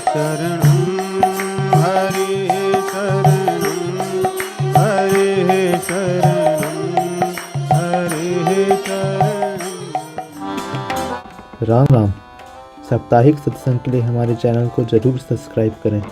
शरणं हरे शरणं हरे शरणं हरे शरणं। राम राम। साप्ताहिक सत्संग के लिए हमारे चैनल को जरूर सब्सक्राइब करें।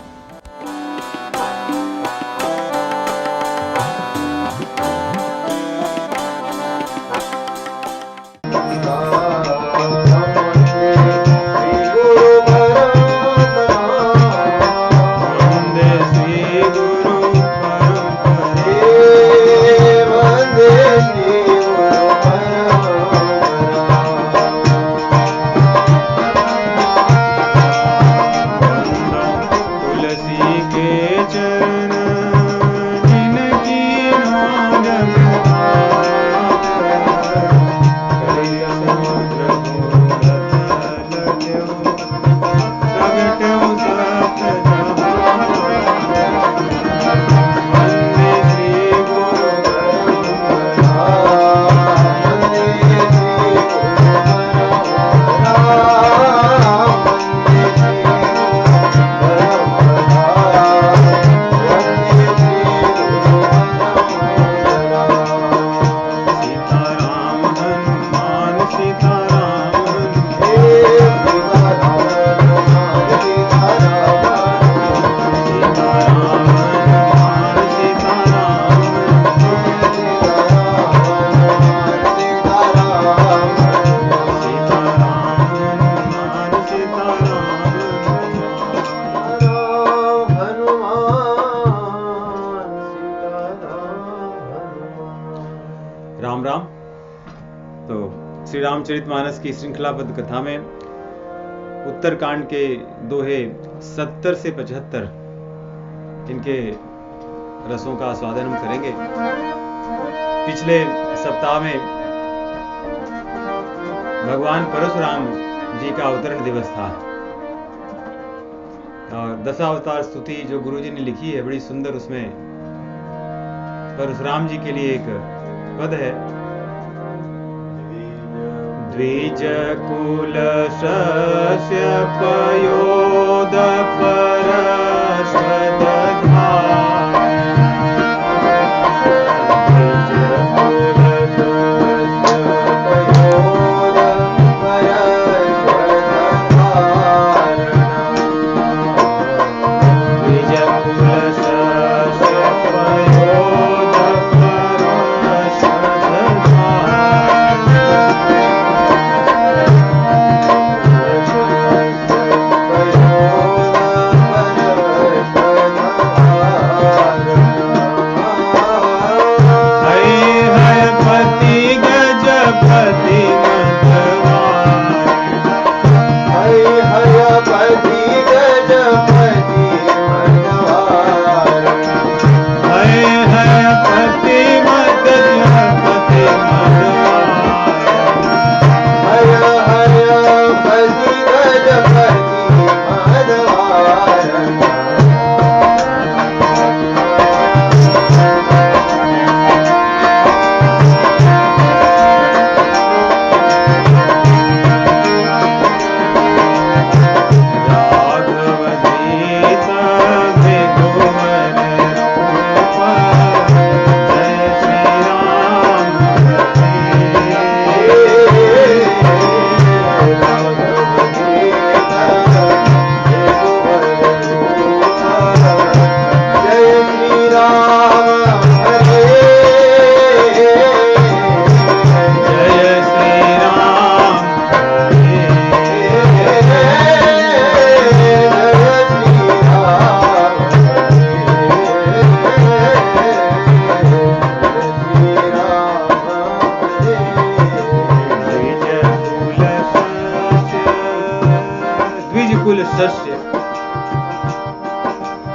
राम राम। तो श्री रामचरितमानस की श्रृंखलाबद्ध कथा में उत्तरकांड के दोहे 70 से 75 इनके रसों का आस्वादन हम करेंगे। पिछले सप्ताह में भगवान परशुराम जी का अवतरण दिवस था और दशावतार स्तुति जो गुरुजी ने लिखी है बड़ी सुंदर, उसमें परशुराम जी के लिए एक पद है। द्विज कुल सस्य पयोद परषद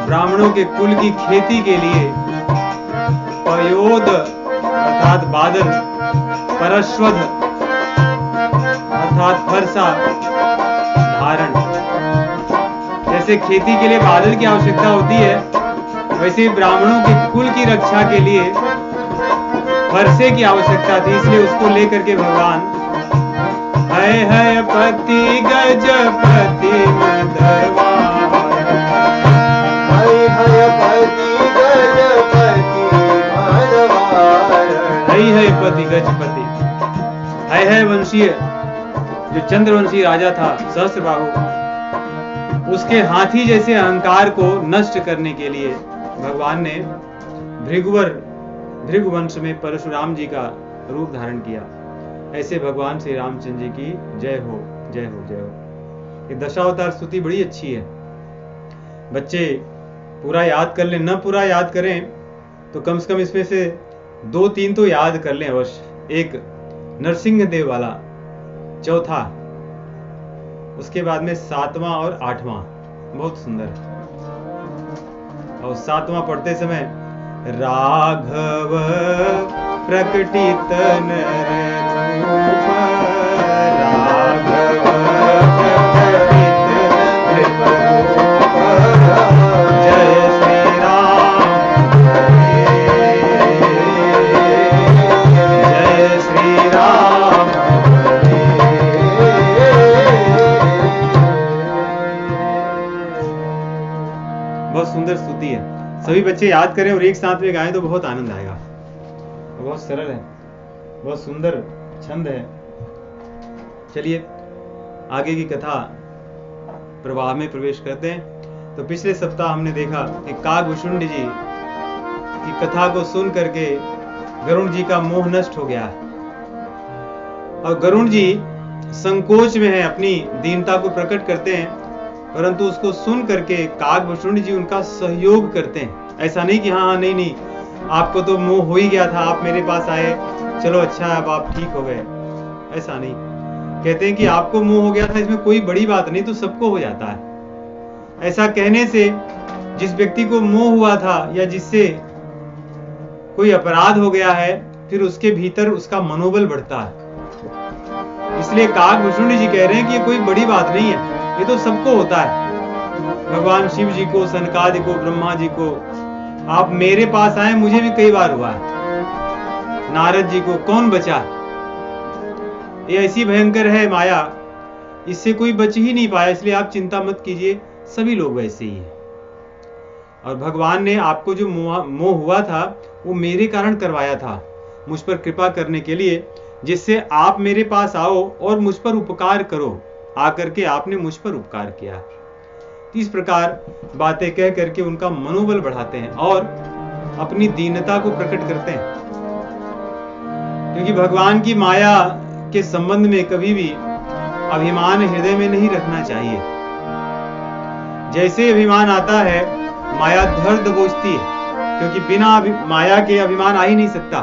ब्राह्मणों के कुल की खेती के लिए पयोद अर्थात बादल, परश्वध अर्थात फरसा धारण। जैसे खेती के लिए बादल की आवश्यकता होती है, वैसे ही ब्राह्मणों के कुल की रक्षा के लिए फरसे की आवश्यकता थी। इसलिए उसको लेकर के भगवान है पति गजपति मधवा है पति गजपति, है वंशीय जो चंद्रवंशी राजा था सहस्त्रबाहु, उसके हाथी जैसे अहंकार को नष्ट करने के लिए भगवान ने भृगुवंश में परशुराम जी का रूप धारण किया। ऐसे भगवान श्री रामचंद्र जी की जय हो, जय हो, जय हो। ये दशावतार स्तुति बड़ी अच्छी है। बच्चे पूरा याद कर लें, न पूरा याद करें तो कम से कम इसमें से 2-3 तो याद कर लें अवश्य। एक नरसिंह देव वाला, चौथा, उसके बाद में 7वां और 8वां बहुत सुंदर। और 7वां पढ़ते समय राघव प्रकटित नर रूप, राघव प्रकटित नृप रूप, जय श्री राम, जय श्री राम। बहुत सुंदर स्तुति है। सभी बच्चे याद करें और एक साथ में गाएं तो बहुत आनंद आएगा। बहुत सरल है, बहुत सुंदर छंद है। चलिए आगे की कथा प्रवाह में प्रवेश करते हैं। तो पिछले सप्ताह हमने देखा कि कागभूषुंड जी की कथा को सुन करके गरुण जी का मोह नष्ट हो गया और गरुण जी संकोच में है, अपनी दीनता को प्रकट करते हैं, परंतु उसको सुन करके कागभूषुंड जी उनका सहयोग करते हैं। ऐसा नहीं कि हाँ नहीं आपको तो मोह हो ही गया था, आप मेरे पास आए, चलो अच्छा है अब आप ठीक हो गए। ऐसा नहीं, कहते हैं कि आपको मोह हो गया था, इसमें कोई बड़ी बात नहीं, तो सबको हो जाता है। ऐसा कहने से जिस व्यक्ति को मोह हुआ था या जिससे कोई अपराध हो गया है, फिर उसके भीतर उसका मनोबल बढ़ता है। इसलिए कागभूषुंड जी कह रहे हैं कि ये कोई बड़ी बात नहीं है, ये तो सबको होता है। भगवान शिव जी को, सनकादि को, ब्रह्मा जी को, आप मेरे पास आए, मुझे भी कई बार हुआ है। नारद जी को कौन बचा? ये ऐसी भयंकर है माया, इससे कोई बच ही नहीं पाया। इसलिए आप चिंता मत कीजिए, सभी लोग वैसे ही हैं। और भगवान ने आपको जो मोह हुआ था वो मेरे कारण करवाया था, मुझ पर कृपा करने के लिए, जिससे आप मेरे पास आओ और मुझ पर उपकार करो। आकर के आपने मुझ पर उपकार किया। इस प्रकार बातें कह करके उनका मनोबल बढ़ाते हैं और अपनी दीनता को प्रकट करते हैं। क्योंकि भगवान की माया के संबंध में कभी भी अभिमान हृदय में नहीं रखना चाहिए। जैसे अभिमान आता है, माया धड़ दबोचती है, क्योंकि बिना माया के अभिमान आ ही नहीं सकता।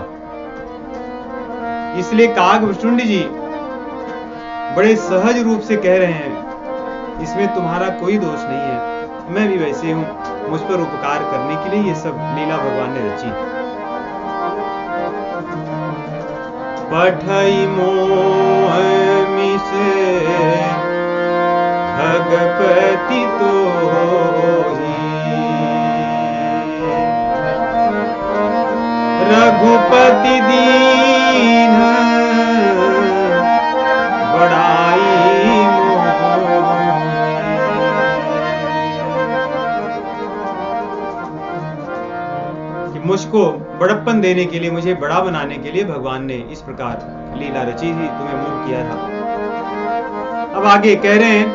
इसलिए कागभूषुंड जी बड़े सहज रूप से कह रहे हैं, इसमें तुम्हारा कोई दोष नहीं है, मैं भी वैसे हूं, मुझ पर उपकार करने के लिए ये सब लीला भगवान ने रची। पठई मोह मिसे खगपति तोहि, रघुपति दीन बड़ाई कि मुझको बड़प्पन देने के लिए, मुझे बड़ा बनाने के लिए भगवान ने इस प्रकार लीला रची थी, तुम्हें मोह किया था। अब आगे कह रहे हैं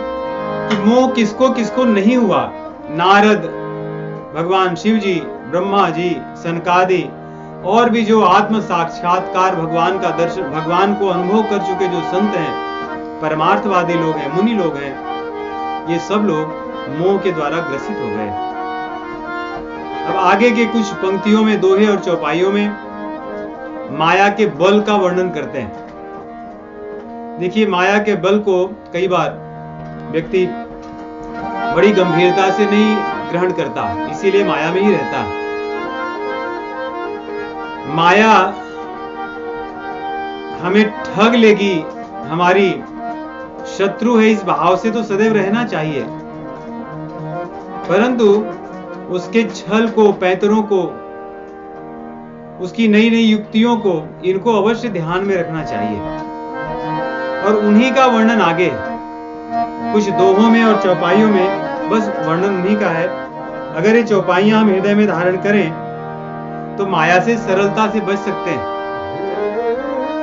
कि मोह किसको किसको नहीं हुआ। नारद, भगवान शिव जी, ब्रह्मा जी, सनकादि और भी जो आत्म साक्षात्कार भगवान का दर्शन, भगवान को अनुभव कर चुके जो संत हैं, परमार्थवादी लोग हैं, मुनि लोग हैं, ये सब लोग मोह के द्वारा ग्रसित हो गए। अब आगे के कुछ पंक्तियों में, दोहे और चौपाइयों में माया के बल का वर्णन करते हैं। देखिए, माया के बल को कई बार व्यक्ति बड़ी गंभीरता से नहीं ग्रहण करता, इसीलिए माया में ही रहता है। माया हमें ठग लेगी, हमारी शत्रु है, इस भाव से तो सदैव रहना चाहिए, परंतु उसके छल को, पैतरों को, उसकी नई नई युक्तियों को, इनको अवश्य ध्यान में रखना चाहिए। और उन्हीं का वर्णन आगे है, कुछ दोहों में और चौपाइयों में बस वर्णन उन्हीं का है। अगर ये चौपाइयां हम हृदय में धारण करें तो माया से सरलता से बच सकते हैं।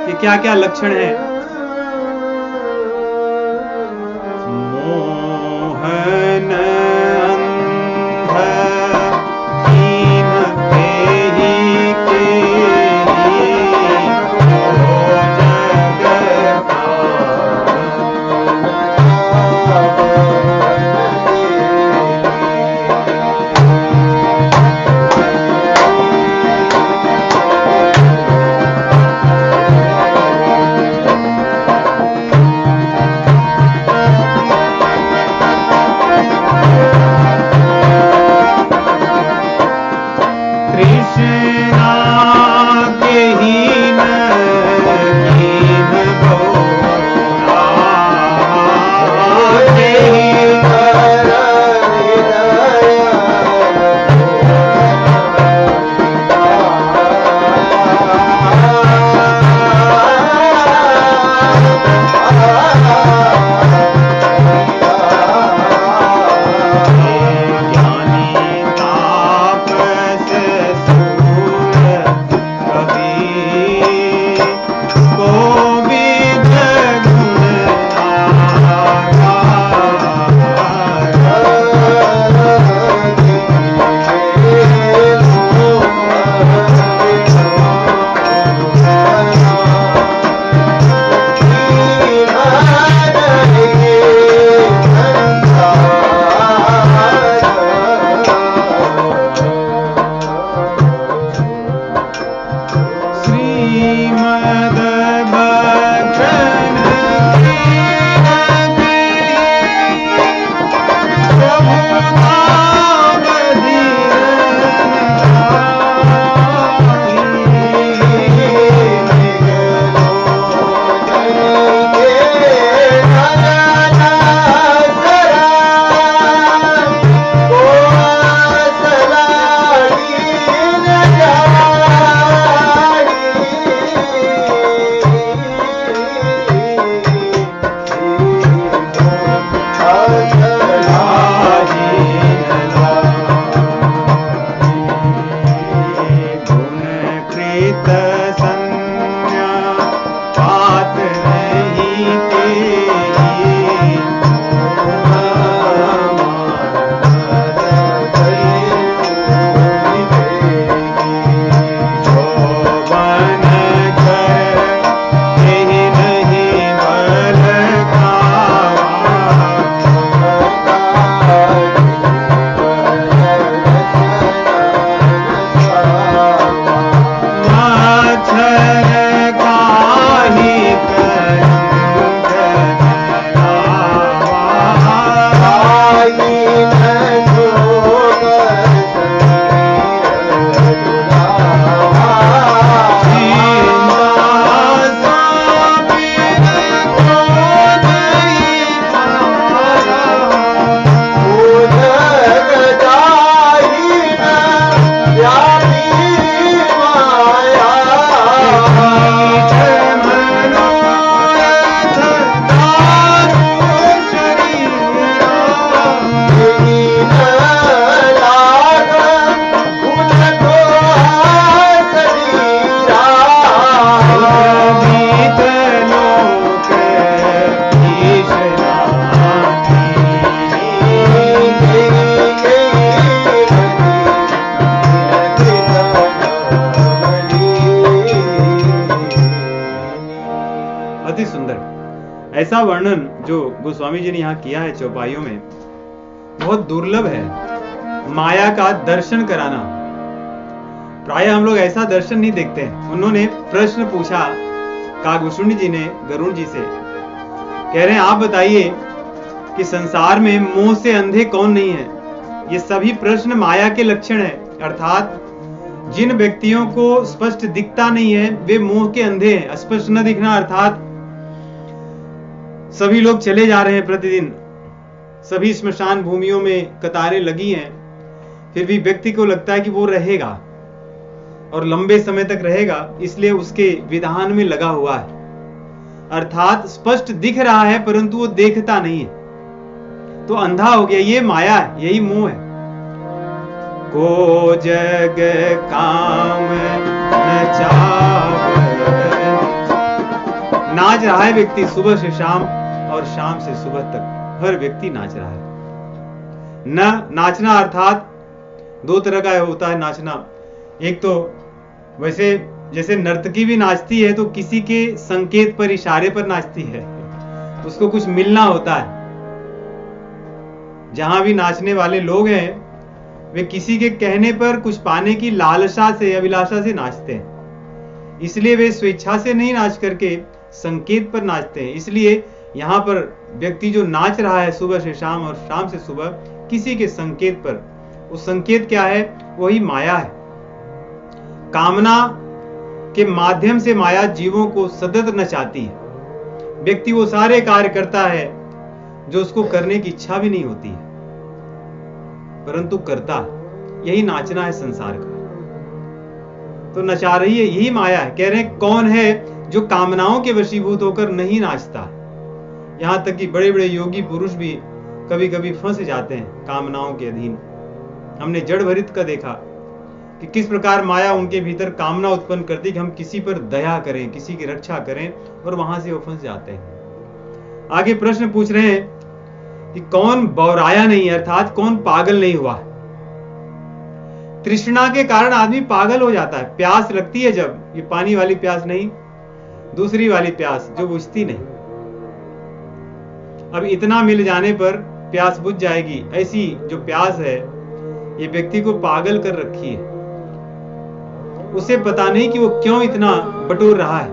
कि क्या क्या लक्षण है। मोहन अंध कीन देहि केहि, ओ जग कृष्णा के हीन कीन बोला, ज्ञानी तापस सूर कवि, कोविद गुण श्रीमद भजन प्रभु नाम गुणकृत संज्ञा बात नहीं तेरी, जोबन कर यही नहीं बल मच्छर काही करंग अति सुंदर। ऐसा वर्णन जो गोस्वामी जी ने यहाँ किया है चौपाइयों में, बहुत दुर्लभ है। माया का दर्शन कराना, प्राय हम लोग ऐसा दर्शन नहीं देखते हैं। उन्होंने प्रश्न पूछा कागभूषुंडी जी ने गरुड़ जी से, कह रहे हैं आप बताइए कि संसार में मोह से अंधे कौन नहीं है। ये सभी प्रश्न माया के लक्षण है, अर्थात जिन व्यक्तियों को स्पष्ट दिखता नहीं है वे मोह के अंधे हैं। स्पष्ट न दिखना अर्थात सभी लोग चले जा रहे हैं प्रतिदिन, सभी स्मशान भूमियों में कतारें लगी हैं, फिर भी व्यक्ति को लगता है कि वो रहेगा और लंबे समय तक रहेगा, इसलिए उसके विधान में लगा हुआ है। अर्थात स्पष्ट दिख रहा है परंतु वो देखता नहीं है, तो अंधा हो गया। ये माया है, यही मोह है। को जग काम न चाव नाच रहा है व्यक्ति सुबह से शाम और शाम से सुबह तक, हर व्यक्ति नाच रहा है। न नाचना अर्थात दो तरह का होता है नाचना। एक तो वैसे जैसे नर्तकी भी नाचती है तो किसी के संकेत पर, इशारे पर नाचती है, उसको कुछ मिलना होता है। जहां भी नाचने वाले लोग हैं वे किसी के कहने पर कुछ पाने की लालसा से, अभिलाषा से नाचते हैं। इसलिए वे स्वेच्छा से नहीं नाच करके संकेत पर नाचते हैं। इसलिए यहाँ पर व्यक्ति जो नाच रहा है सुबह से शाम और शाम से सुबह किसी के संकेत पर, वो संकेत क्या है? वही माया है। कामना के माध्यम से माया जीवों को सतत नचाती है। व्यक्ति वो सारे कार्य करता है जो उसको करने की इच्छा भी नहीं होती है, परंतु करता। यही नाचना है संसार का। तो नचा रही है यही माया है। कह रहे हैं कौन है जो कामनाओं के वशीभूत होकर नहीं नाचता। यहां तक कि बड़े बड़े योगी पुरुष भी कभी कभी फंस जाते हैं कामनाओं के अधीन। हमने जड़ भरित का देखा कि किस प्रकार माया उनके भीतर कामना उत्पन्न करती कि हम किसी पर दया करें, किसी की रक्षा करें, और वहां से वो फंस जाते हैं। आगे प्रश्न पूछ रहे हैं कि कौन बौराया नहीं, अर्थात कौन पागल नहीं हुआ। तृष्णा के कारण आदमी पागल हो जाता है। प्यास लगती है जब, ये पानी वाली प्यास नहीं, दूसरी वाली प्यास जो बुझती नहीं। अब इतना मिल जाने पर प्यास बुझ जाएगी, ऐसी जो प्यास है ये व्यक्ति को पागल कर रखी है। उसे पता नहीं कि वो क्यों इतना बटोर रहा है।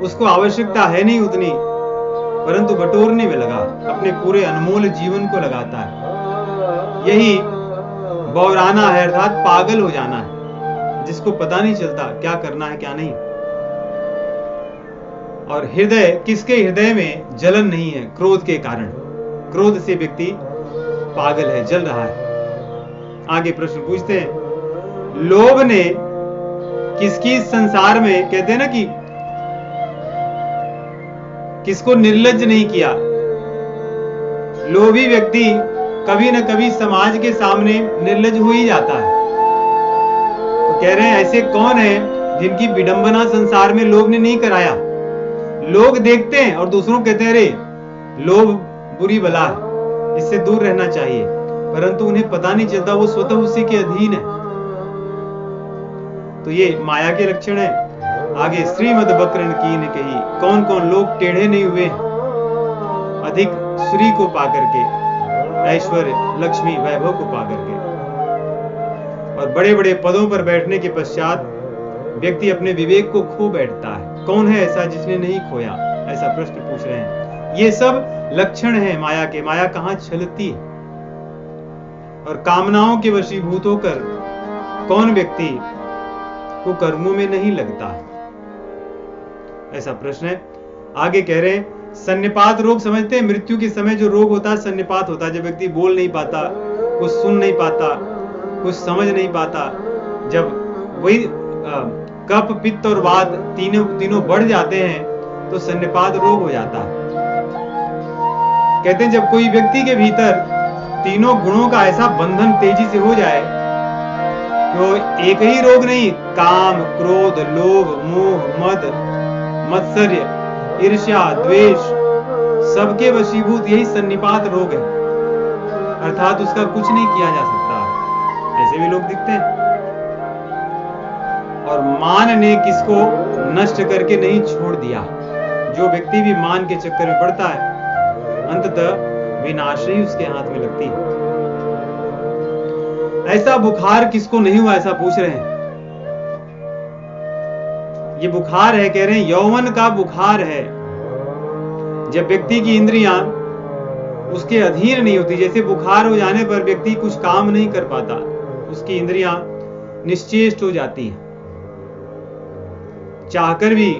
उसको आवश्यकता है नहीं उतनी, परंतु बटोरने में लगा, अपने पूरे अनमोल जीवन को लगाता है। यही बौराना है, अर्थात पागल हो जाना है, जिसको पता नहीं चलता क्या करना है क्या नहीं। और हृदय, किसके हृदय में जलन नहीं है? क्रोध के कारण। क्रोध से व्यक्ति पागल है, जल रहा है। आगे प्रश्न पूछते हैं, लोभ ने किसकी संसार में, कहते हैं ना कि किसको निर्लज्ज नहीं किया। लोभी व्यक्ति कभी न कभी समाज के सामने निर्लज्ज हो ही जाता है। तो कह रहे हैं ऐसे कौन है जिनकी विडंबना संसार में लोभ ने नहीं कराया। लोग देखते हैं और दूसरों कहते हैं अरे लोभ बुरी बला है, इससे दूर रहना चाहिए, परंतु उन्हें पता नहीं चलता वो स्वतः उसी के अधीन है। तो ये माया के लक्षण है। आगे श्रीमद बकरन कीन कही, कौन कौन लोग टेढ़े नहीं हुए हैं अधिक श्री को पाकर के, ऐश्वर्य, लक्ष्मी, वैभव को पाकर के। और बड़े बड़े पदों पर बैठने के पश्चात व्यक्ति अपने विवेक को खो बैठता है। कौन है ऐसा जिसने नहीं खोया? ऐसा प्रश्न पूछ रहे हैं। ये सब लक्षण है माया के। माया कहां छलती है। और कामनाओं के वशीभूत होकर कौन व्यक्ति को कर्मों में नहीं लगता, ऐसा प्रश्न है। आगे कह रहे हैं सन्निपात रोग समझते हैं? मृत्यु के समय जो रोग होता है सन्निपात होता है, जब व्यक्ति बोल नहीं पाता, कुछ सुन नहीं पाता, कुछ समझ नहीं पाता, जब वही कफ, पित्त और वात तीनों बढ़ जाते हैं तो सन्निपात रोग हो जाता है। कहते हैं जब कोई व्यक्ति के भीतर तीनों गुणों का ऐसा बंधन तेजी से हो जाए तो एक ही रोग नहीं, काम, क्रोध, लोभ, मोह, मद, मत्सर्य, ईर्ष्या, द्वेष, सबके वशीभूत यही सन्निपात रोग है। अर्थात उसका कुछ नहीं किया जा सकता। ऐसे भी लोग दिखते हैं। और मान ने किसको नष्ट करके नहीं छोड़ दिया। जो व्यक्ति भी मान के चक्कर में पड़ता है अंततः विनाश ही उसके हाथ में लगती है। ऐसा बुखार किसको नहीं हुआ, ऐसा पूछ रहे हैं। ये बुखार है, कह रहे हैं यौवन का बुखार है। जब व्यक्ति की इंद्रियां उसके अधीन नहीं होती, जैसे बुखार हो जाने पर व्यक्ति कुछ काम नहीं कर पाता, उसकी इंद्रियां निश्चेष्ट हो जाती हैं, चाहकर भी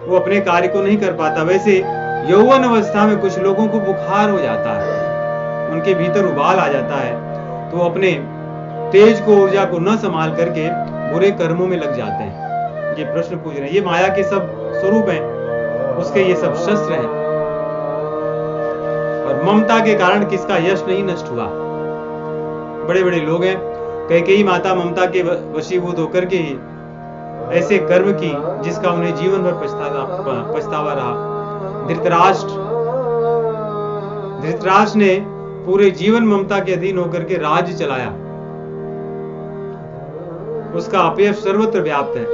वो अपने कार्य को नहीं कर पाता। वैसे यौवन अवस्था में कुछ लोगों को बुखार हो जाता है, उनके भीतर उबाल आ जाता है, तो अपने तेज को, ऊर्जा को न संभाल करके बुरे कर्मों में लग जाते हैं। ये प्रश्न पूछ रहे हैं। ये माया के सब स्वरूप हैं, उसके ये सब शस्त्र हैं। और ममता के कारण किसका यश नहीं नष्ट हुआ। बड़े बड़े लोग हैं, कैकेयी माता ममता के वशीभूत होकर के ही ऐसे कर्म की जिसका उन्हें जीवन भर पछतावा रहा। धृतराष्ट्र ने पूरे जीवन ममता के अधीन होकर के राज्य चलाया। उसका अपयश सर्वत्र व्याप्त है।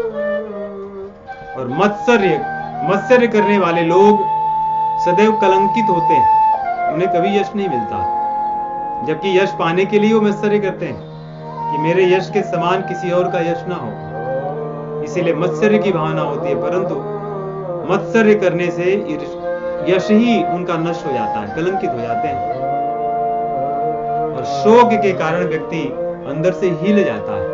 और मत्सर्य करने वाले लोग सदैव कलंकित होते हैं, उन्हें कभी यश नहीं मिलता। जबकि यश पाने के लिए वो मत्सर्य करते हैं कि मेरे यश के समान किसी और का यश ना हो, इसीलिए मत्सर्य की भावना होती है। परंतु मत्सर्य करने से यश ही उनका नष्ट हो जाता है, कलंकित हो जाते हैं। और शोक के कारण व्यक्ति अंदर से हिल जाता है।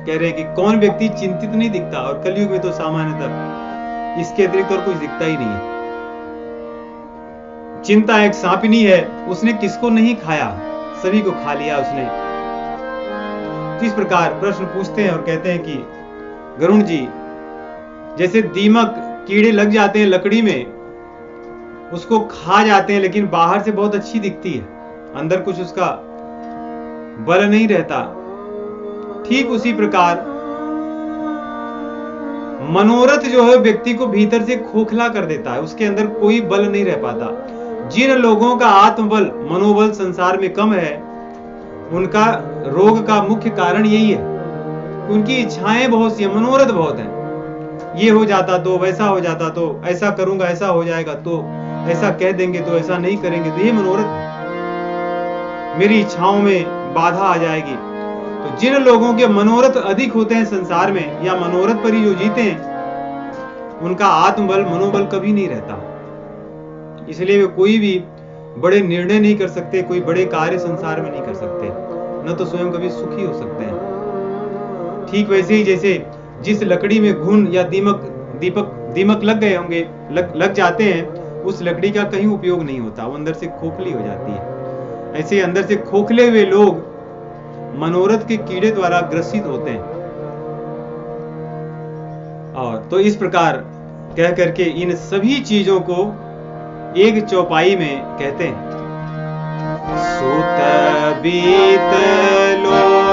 कह रहे हैं कि कौन व्यक्ति चिंतित नहीं दिखता, और कलयुग में तो सामान्यतः इसके अतिरिक्त और कुछ दिखता ही नहीं है। चिंता एक सांपिनी है, उसने किसको नहीं खाया, सभी को खा लिया उसने। तो इस प्रकार प्रश्न पूछते हैं और कहते हैं कि गरुण जी, जैसे दीमक कीड़े लग जाते हैं लकड़ी में, उसको खा जाते हैं, लेकिन बाहर से बहुत अच्छी दिखती है, अंदर कुछ उसका बल नहीं रहता। ठीक उसी प्रकार मनोरथ जो है व्यक्ति को भीतर से खोखला कर देता है, उसके अंदर कोई बल नहीं रह पाता। जिन लोगों का आत्मबल, मनोबल संसार में कम है, उनका रोग का मुख्य कारण यही है। उनकी इच्छाएं बहुत सी, मनोरथ बहुत है। ये हो जाता तो, वैसा हो जाता तो, ऐसा करूंगा ऐसा हो जाएगा तो, ऐसा कह देंगे तो, ऐसा नहीं करेंगे तो, ये मनोरथ है। मेरी इच्छाओं में बाधा आ जाएगी। तो जिन लोगों के मनोरथ अधिक होते हैं संसार में, या मनोरथ पर ही जो जीते हैं, उनका आत्मबल, मनोबल कभी नहीं रहता। इसलिए वे कोई भी बड़े निर्णय नहीं कर सकते, कोई बड़े कार्य संसार में नहीं कर सकते, न तो स्वयं कभी सुखी हो सकते हैं। ठीक वैसे ही जैसे जिस लकड़ी में घुन या दीमक लग गए होंगे, लग जाते हैं, उस लकड़ी का कहीं उपयोग नहीं होता, वो अंदर से खोखली हो जाती है। ऐसे अंदर से खोखले हुए लोग मनोरथ के कीड़े द्वारा ग्रसित होते हैं। और तो इस प्रकार कह करके इन सभी चीजों को एक चौपाई में कहते हैं, सुत बीत लोक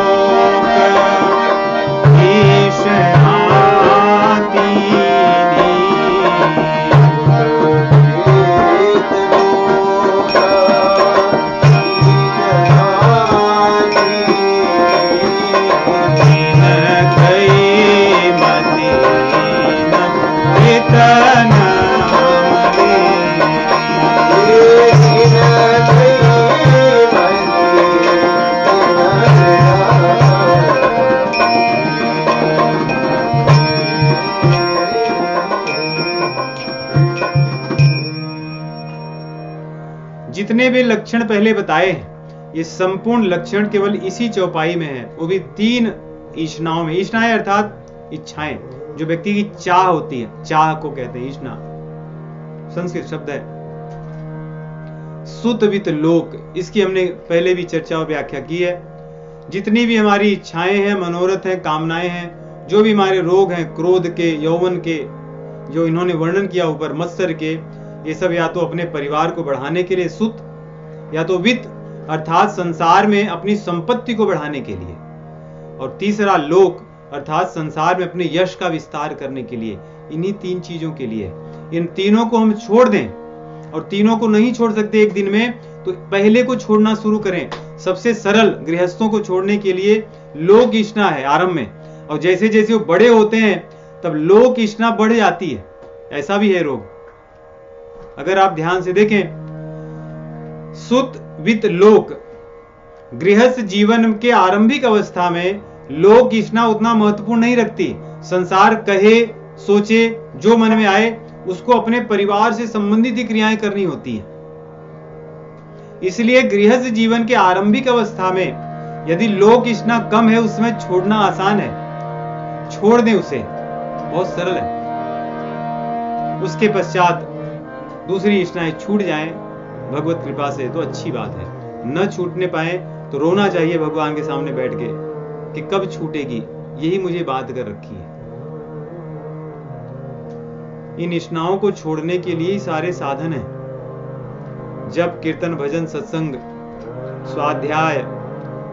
जितने भी लक्षण पहले बताए हैं, ये संपूर्ण लक्षण केवल इसी चौपाई में है, वो भी 3 ईष्णाओं में। ईष्णाएं अर्थात इच्छाएं, जो व्यक्ति की चाह होती है, चाह को कहते हैं ईष्णा, संस्कृत शब्द है। सुतवित लोक, इसकी हमने पहले भी चर्चा और व्याख्या की है। जितनी भी हमारी इच्छाएं हैं, मनोरथ हैं, कामनाएं हैं, जो भी हमारे रोग हैं, क्रोध के, यौवन के, जो इन्होंने वर्णन किया ऊपर, मत्सर के, ये सब या तो अपने परिवार को बढ़ाने के लिए सुत, या तो वित्त अर्थात संसार में अपनी संपत्ति को बढ़ाने के लिए, और तीसरा लोक अर्थात संसार में अपने यश का विस्तार करने के लिए। इन्हीं 3 चीजों के लिए। इन तीनों को हम छोड़ दें, और तीनों को नहीं छोड़ सकते एक दिन में, तो पहले को छोड़ना शुरू करें। सबसे सरल गृहस्थों को छोड़ने के लिए लोक इच्छा है आरंभ में, और जैसे जैसे वो बड़े होते हैं तब लोक इच्छा बढ़ जाती है। ऐसा भी है रोग। अगर आप ध्यान से देखें, सुत वित्त लोक, गृहस्थ जीवन के आरंभिक अवस्था में लोक इच्छा उतना महत्वपूर्ण नहीं रखती। संसार कहे, सोचे, जो मन में आए उसको अपने परिवार से संबंधित ही क्रियाएं करनी होती है। इसलिए गृहस्थ जीवन के आरंभिक अवस्था में यदि लोक इच्छा कम है, उसमें छोड़ना आसान है, छोड़ दें उसे, बहुत सरल है। उसके पश्चात दूसरी इच्छाएं छूट जाएं भगवत कृपा से तो अच्छी बात है। न छूटने पाए तो रोना चाहिए भगवान के सामने बैठ के कि कब छूटेगी, यही मुझे बात कर रखी है। इन इच्छाओं को छोड़ने के लिए ही सारे साधन हैं। जप, कीर्तन, भजन, सत्संग, स्वाध्याय,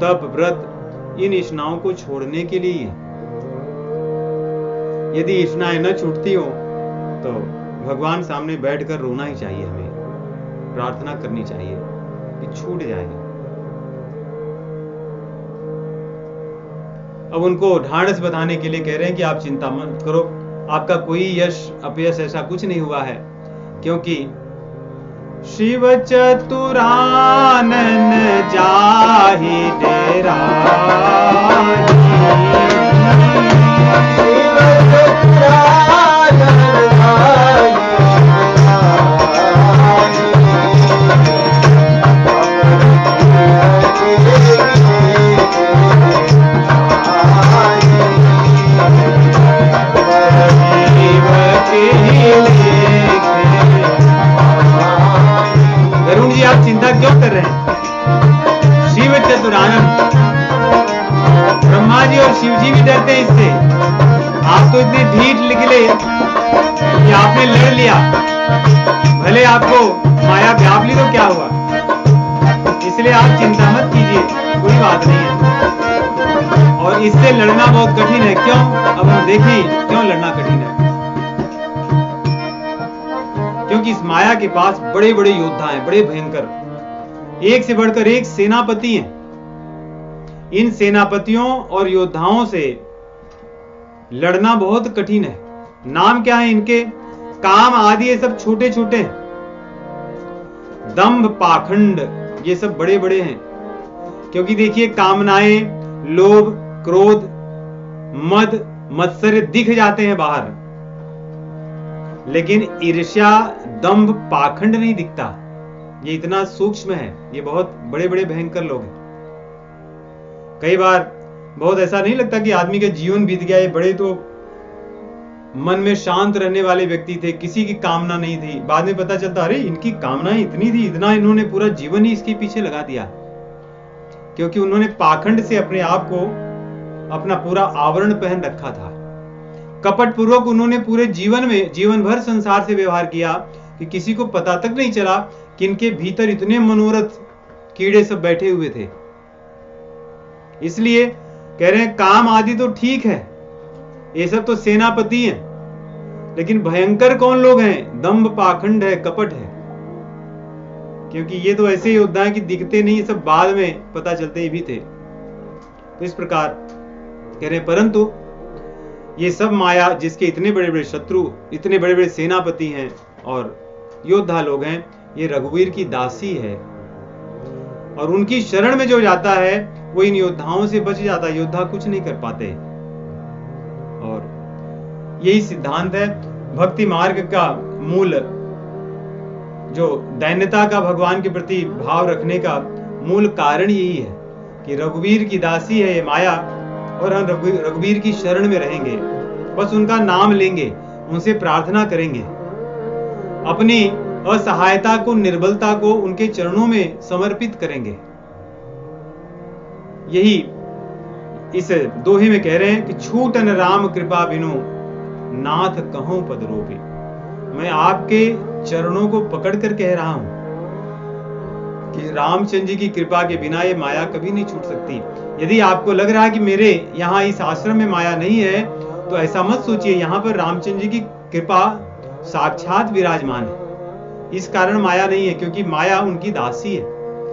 तप, व्रत, इन इच्छाओं को छोड़ने के लिए। यदि इच्छाएं न छूटती हो तो भगवान सामने बैठकर रोना ही चाहिए, हमें प्रार्थना करनी चाहिए कि छूट जाए। अब उनको ढाढ़स बताने के लिए कह रहे हैं कि आप चिंता मत करो, आपका कोई यश अपयश ऐसा कुछ नहीं हुआ है, क्योंकि शिव चतुरानन जाहि डेरा, शिव चतुरानन वरुण जी आप चिंता क्यों कर रहे हैं? शिव चतुरानन, ब्रह्मा जी और शिव जी भी डरते हैं इससे। आप तो इतने ढीठ निकले कि आपने लड़ लिया, भले आपको माया व्याप ली तो क्या हुआ, इसलिए आप चिंता मत कीजिए, कोई बात नहीं है। और इससे लड़ना बहुत कठिन है। क्यों? अब हम देखिए क्यों लड़ना कठिन है। क्योंकि इस माया के पास बड़े बड़े योद्धा हैं, बड़े भयंकर, एक से बढ़कर एक सेनापति हैं। इन सेनापतियों और योद्धाओं से लड़ना बहुत कठिन है। नाम क्या है इनके? काम आदि ये सब छोटे छोटे हैं, दंभ पाखंड ये सब बड़े बड़े हैं। क्योंकि देखिए कामनाएं, लोभ, क्रोध, मद, मत्सर्य दिख जाते हैं बाहर, लेकिन ईर्ष्या, दंभ, पाखंड नहीं दिखता। ये इतना सूक्ष्म है, ये बहुत बड़े बड़े भयंकर लोग हैं। कई बार बहुत ऐसा नहीं लगता कि आदमी का जीवन बीत गया, ये बड़े तो मन में शांत रहने वाले व्यक्ति थे, किसी की कामना नहीं थी। बाद में पता चलता अरे इनकी कामनाएं इतनी थी, इतना इन्होंने पूरा जीवन ही इसके पीछे लगा दिया, क्योंकि उन्होंने पाखंड से अपने आप को, अपना पूरा आवरण पहन रखा था। कपट पूर्वक उन्होंने पूरे जीवन में, जीवन भर संसार से व्यवहार किया कि किसी को पता तक नहीं चला कि इनके भीतर इतने मनोरथ कीड़े सब बैठे हुए थे। इसलिए कह रहे हैं काम आदि तो ठीक है, ये सब तो सेनापति हैं, लेकिन भयंकर कौन लोग हैं? दंभ, पाखंड है, कपट है। क्योंकि ये तो ऐसे योद्धा हैं कि दिखते नहीं, सब बाद में पता चलते ही भी थे। तो इस प्रकार कह रहे हैं, परंतु ये सब माया जिसके इतने बड़े बड़े शत्रु, इतने बड़े बड़े सेनापति हैं और योद्धा लोग हैं, ये रघुवीर की दासी है। और उनकी शरण में जो जाता है वो इन योद्धाओं से बच जाता है, योद्धा कुछ नहीं कर पाते। और यही सिद्धांत है भक्ति मार्ग का मूल, जो दैन्यता का भगवान के प्रति भाव रखने का मूल कारण यही है कि रघुवीर की दासी है ये माया, और हम रघुवीर की शरण में रहेंगे, बस उनका नाम लेंगे, उनसे प्रार्थना करेंगे, अपनी असहायता को, निर्बलता को उनके चरणों में समर्पित करेंगे। यही इस दोहे में कह रहे हैं कि छूटन राम कृपा बिनु नाथ कहूं पद रोपे। मैं आपके चरणों को पकड़कर कह रहा हूं कि रामचंद्र जी की कृपा के बिना ये माया कभी नहीं छूट सकती। यदि आपको लग रहा है कि मेरे यहाँ इस आश्रम में माया नहीं है, तो ऐसा मत सोचिए, यहाँ पर रामचंद्र जी की कृपा साक्षात विराजमान है, इस कारण माया नहीं है, क्योंकि माया उनकी दासी है।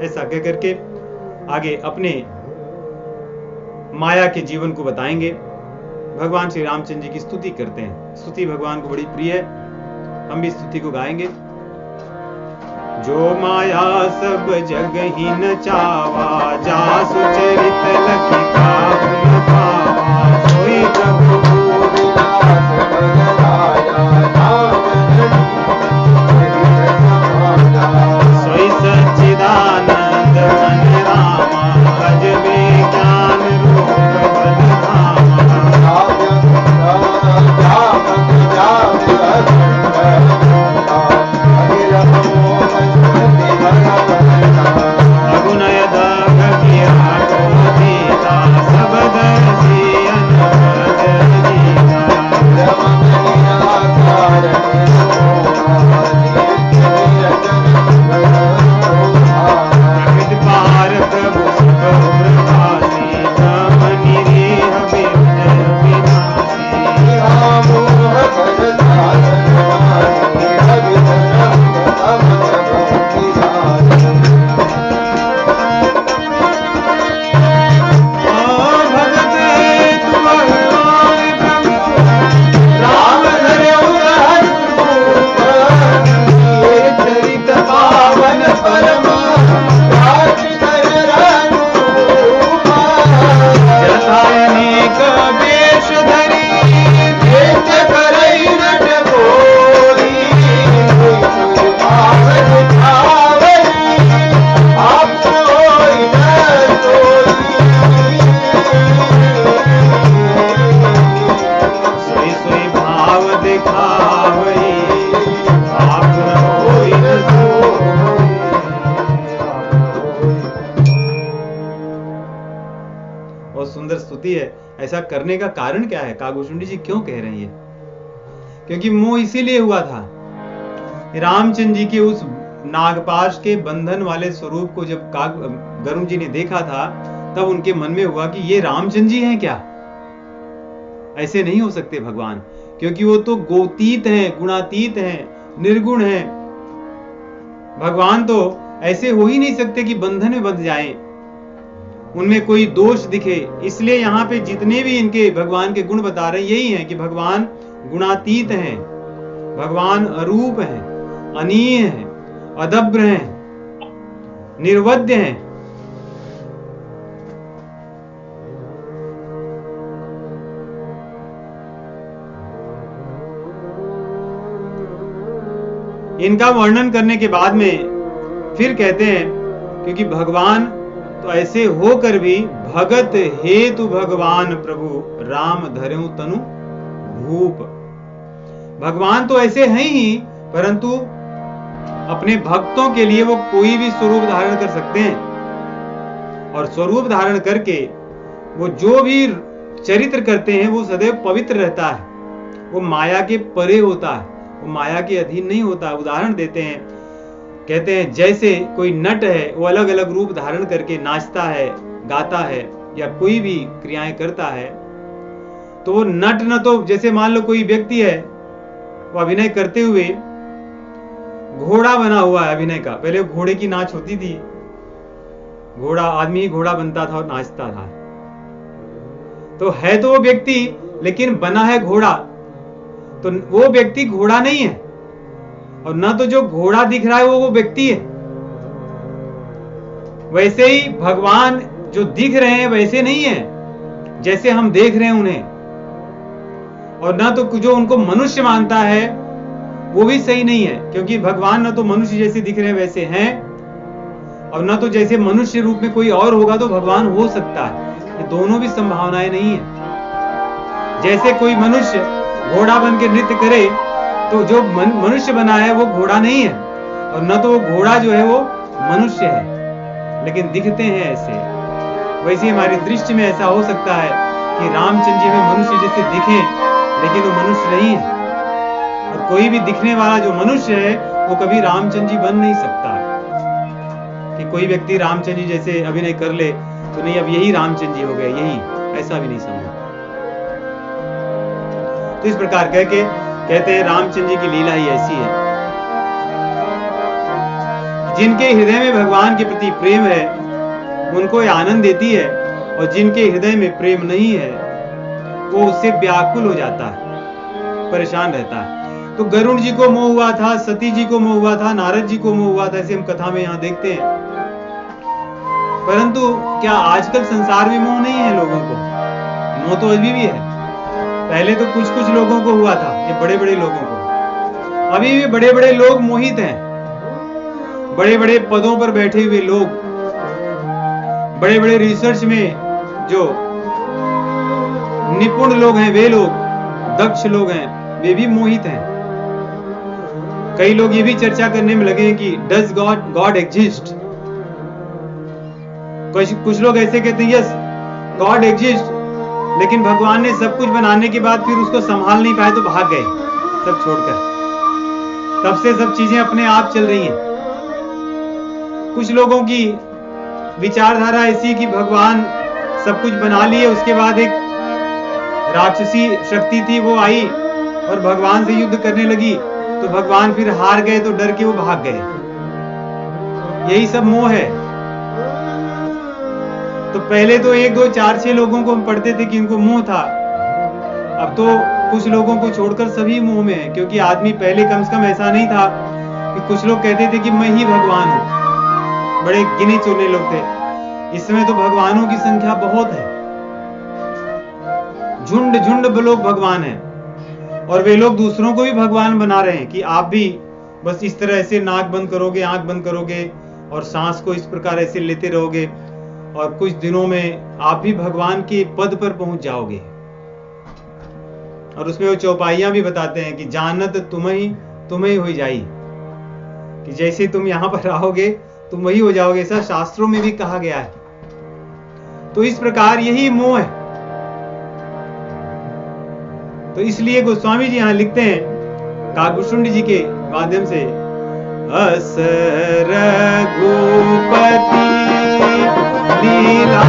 ऐसा कह करके आगे अपने माया के जीवन को बताएंगे। भगवान श्री रामचंद्र जी की स्तुति करते हैं। स्तुति भगवान को बड़ी प्रिय है, हम भी स्तुति को गाएंगे। जो माया सब जग ही न चावा, जा सुचरित लखि काहू पावा, सोई प्रभु सोई सच्चिदानंद मन रामा, भजबे ज्ञान रूप राम होती है। ऐसा करने का कारण क्या है? कागभूषुंडी जी क्यों कह रहे हैं? क्योंकि मोह इसीलिए हुआ था। रामचंद्र जी के उस नागपाश के बंधन वाले स्वरूप को जब गरुड़ जी ने देखा था, तब उनके मन में हुआ कि ये रामचंद्र जी हैं क्या? ऐसे नहीं हो सकते भगवान, क्योंकि वो तो गोतीत हैं, गुणातीत हैं, निर्गुण हैं। भगवान तो ऐसे हो ही नहीं सकते कि बंधन में बंध जाएं, उनमें कोई दोष दिखे। इसलिए यहाँ पे जितने भी इनके भगवान के गुण बता रहे हैं यही हैं कि भगवान गुणातीत हैं, भगवान अरूप हैं, अनीय हैं, अदब्र हैं, निर्वध्य हैं। इनका वर्णन करने के बाद में फिर कहते हैं, क्योंकि भगवान तो ऐसे होकर भी भगत हेतु भगवान प्रभु राम धर्यु तनु भूप। भगवान तो ऐसे हैं ही, परंतु अपने भक्तों के लिए वो कोई भी स्वरूप धारण कर सकते हैं, और स्वरूप धारण करके वो जो भी चरित्र करते हैं वो सदैव पवित्र रहता है, वो माया के परे होता है, वो माया के अधीन नहीं होता। उदाहरण देते हैं, कहते हैं जैसे कोई नट है, वो अलग अलग रूप धारण करके नाचता है, गाता है या कोई भी क्रियाएं करता है, तो वो नट न तो, जैसे मान लो कोई व्यक्ति है, वो अभिनय करते हुए घोड़ा बना हुआ है अभिनय का। पहले घोड़े की नाच होती थी, घोड़ा आदमी ही घोड़ा बनता था और नाचता था, तो है तो वो व्यक्ति, लेकिन बना है घोड़ा, तो वो व्यक्ति घोड़ा नहीं है, और ना तो जो घोड़ा दिख रहा है वो व्यक्ति है। वैसे ही भगवान जो दिख रहे हैं वैसे नहीं है जैसे हम देख रहे हैं उन्हें, और ना तो जो उनको मनुष्य मानता है वो भी सही नहीं है, क्योंकि भगवान ना तो मनुष्य जैसे दिख रहे हैं वैसे हैं, और ना तो जैसे मनुष्य रूप में कोई और होगा तो भगवान हो सकता है। ये दोनों भी संभावनाएं नहीं है। जैसे कोई मनुष्य घोड़ा बन के नृत्य करे, तो जो मनुष्य बना है वो घोड़ा नहीं है, और न तो वो घोड़ा जो है वो मनुष्य है, लेकिन दिखते हैं ऐसे। वैसे हमारी दृष्टि में ऐसा हो सकता है कि रामचंद्र जी में मनुष्य जैसे दिखे, लेकिन वो मनुष्य नहीं है, और कोई भी दिखने वाला जो मनुष्य है वो कभी रामचंद्र जी बन नहीं सकता। कि कोई व्यक्ति रामचंद्र जी जैसे अभिनय कर ले तो नहीं अब यही रामचंद्र जी हो गए, यही, ऐसा भी नहीं संभव। तो इस प्रकार कह के कहते हैं रामचंद्र जी की लीला ही ऐसी है। जिनके हृदय में भगवान के प्रति प्रेम है उनको ये आनंद देती है, और जिनके हृदय में प्रेम नहीं है वो उससे व्याकुल हो जाता है, परेशान रहता है। तो गरुड़ जी को मोह हुआ था, सती जी को मोह हुआ था, नारद जी को मोह हुआ था, ऐसे हम कथा में यहाँ देखते हैं। परंतु क्या आजकल संसार में मोह नहीं है लोगों को? मोह तो अभी भी है। पहले तो कुछ कुछ लोगों को हुआ था, ये बड़े बड़े लोगों को। अभी भी बड़े बड़े लोग मोहित हैं, बड़े बड़े पदों पर बैठे हुए लोग, बड़े बड़े रिसर्च में जो निपुण लोग हैं, वे लोग दक्ष लोग हैं, वे भी मोहित हैं। कई लोग ये भी चर्चा करने में लगे हैं कि डज गॉड एग्जिस्ट। कुछ लोग ऐसे कहते हैं यस गॉड एग्जिस्ट, लेकिन भगवान ने सब कुछ बनाने के बाद फिर उसको संभाल नहीं पाए तो भाग गए सब छोड़कर। तब से सब चीजें अपने आप चल रही हैं। कुछ लोगों की विचारधारा ऐसी कि भगवान सब कुछ बना लिए, उसके बाद एक राक्षसी शक्ति थी वो आई और भगवान से युद्ध करने लगी, तो भगवान फिर हार गए तो डर के वो भाग गए। यही सब मोह है। तो पहले तो 1 2 4 6 लोगों को हम पढ़ते थे कि इनको मोह था, अब तो कुछ लोगों को छोड़कर सभी मोह में है। क्योंकि आदमी पहले कम से कम ऐसा नहीं था कि कुछ लोग कहते थे कि मैं ही भगवान हूं, बड़े गिने चुने लोग थे। इस समय तो भगवानों की संख्या बहुत है, झुंड झुंड लोग भगवान हैं, और वे लोग दूसरों को भी भगवान बना रहे हैं कि आप भी बस इस तरह ऐसे नाक बंद करोगे, आंख बंद करोगे और सांस को इस प्रकार ऐसे लेते रहोगे, और कुछ दिनों में आप भी भगवान के पद पर पहुंच जाओगे। और उसमें वो चौपाइयां भी बताते हैं कि जानत तुम्हें हो जाई, कि जैसे तुम यहां पर आओगे तुम वही हो जाओगे, ऐसा शास्त्रों में भी कहा गया है। तो इस प्रकार यही मोह है तो इसलिए गोस्वामी जी यहाँ लिखते हैं काकभूषुंड जी के माध्यम से, अस रघुपति लीला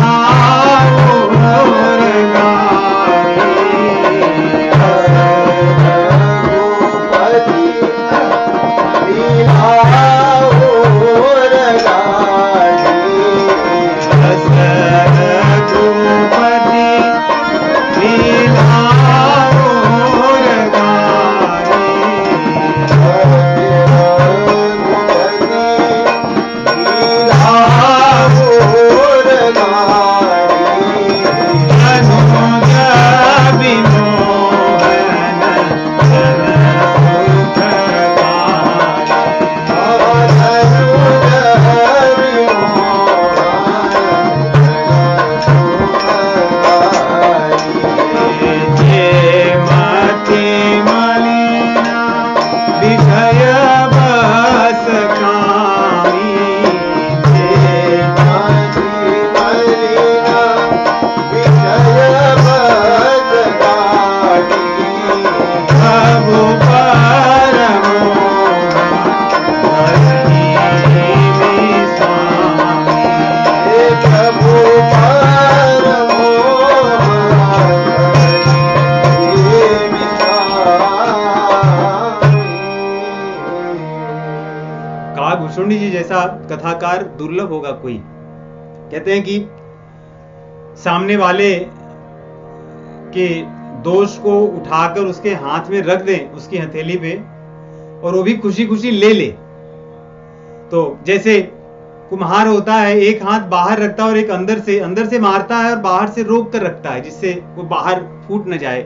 काकभूषुंड जी जैसा कथाकार दुर्लभ होगा कोई। कहते हैं कि सामने वाले के दोष को उठाकर उसके हाथ में रख दें, उसकी हथेली पे, और वो भी खुशी खुशी ले ले। तो जैसे कुम्हार होता है, एक हाथ बाहर रखता है और एक अंदर से मारता है और बाहर से रोक कर रखता है, जिससे वो बाहर फूट न जाए।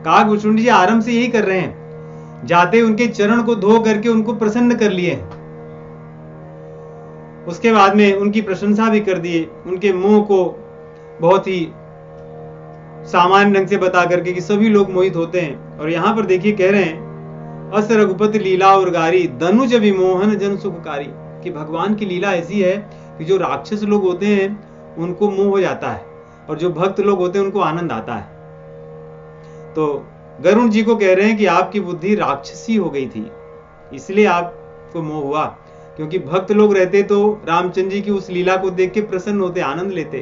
काकभूषुंड जी आरंभ से यही कर रहे हैं, जाते उनके चरण को धो करके उनको प्रसन्न कर लिए, उसके बाद में उनकी प्रशंसा भी कर दिए, उनके मुंह को बहुत ही सामान्य ढंग से बता करके कि सभी लोग मोहित होते हैं। और यहां पर देखिए कह रहे हैं, अस रघुपति लीला और गारी धनुज विमोहन जन सुखकारी, कि भगवान की लीला ऐसी है कि जो राक्षस लोग होते हैं उनको मोह हो जाता है और जो भक्त लोग होते हैं उनको आनंद आता है। तो गरुण जी को कह रहे हैं कि आपकी बुद्धि राक्षसी हो गई थी, इसलिए आपको मोह हुआ, क्योंकि भक्त लोग रहते तो रामचंद्र जी की उस लीला को देख के प्रसन्न होते, आनंद लेते।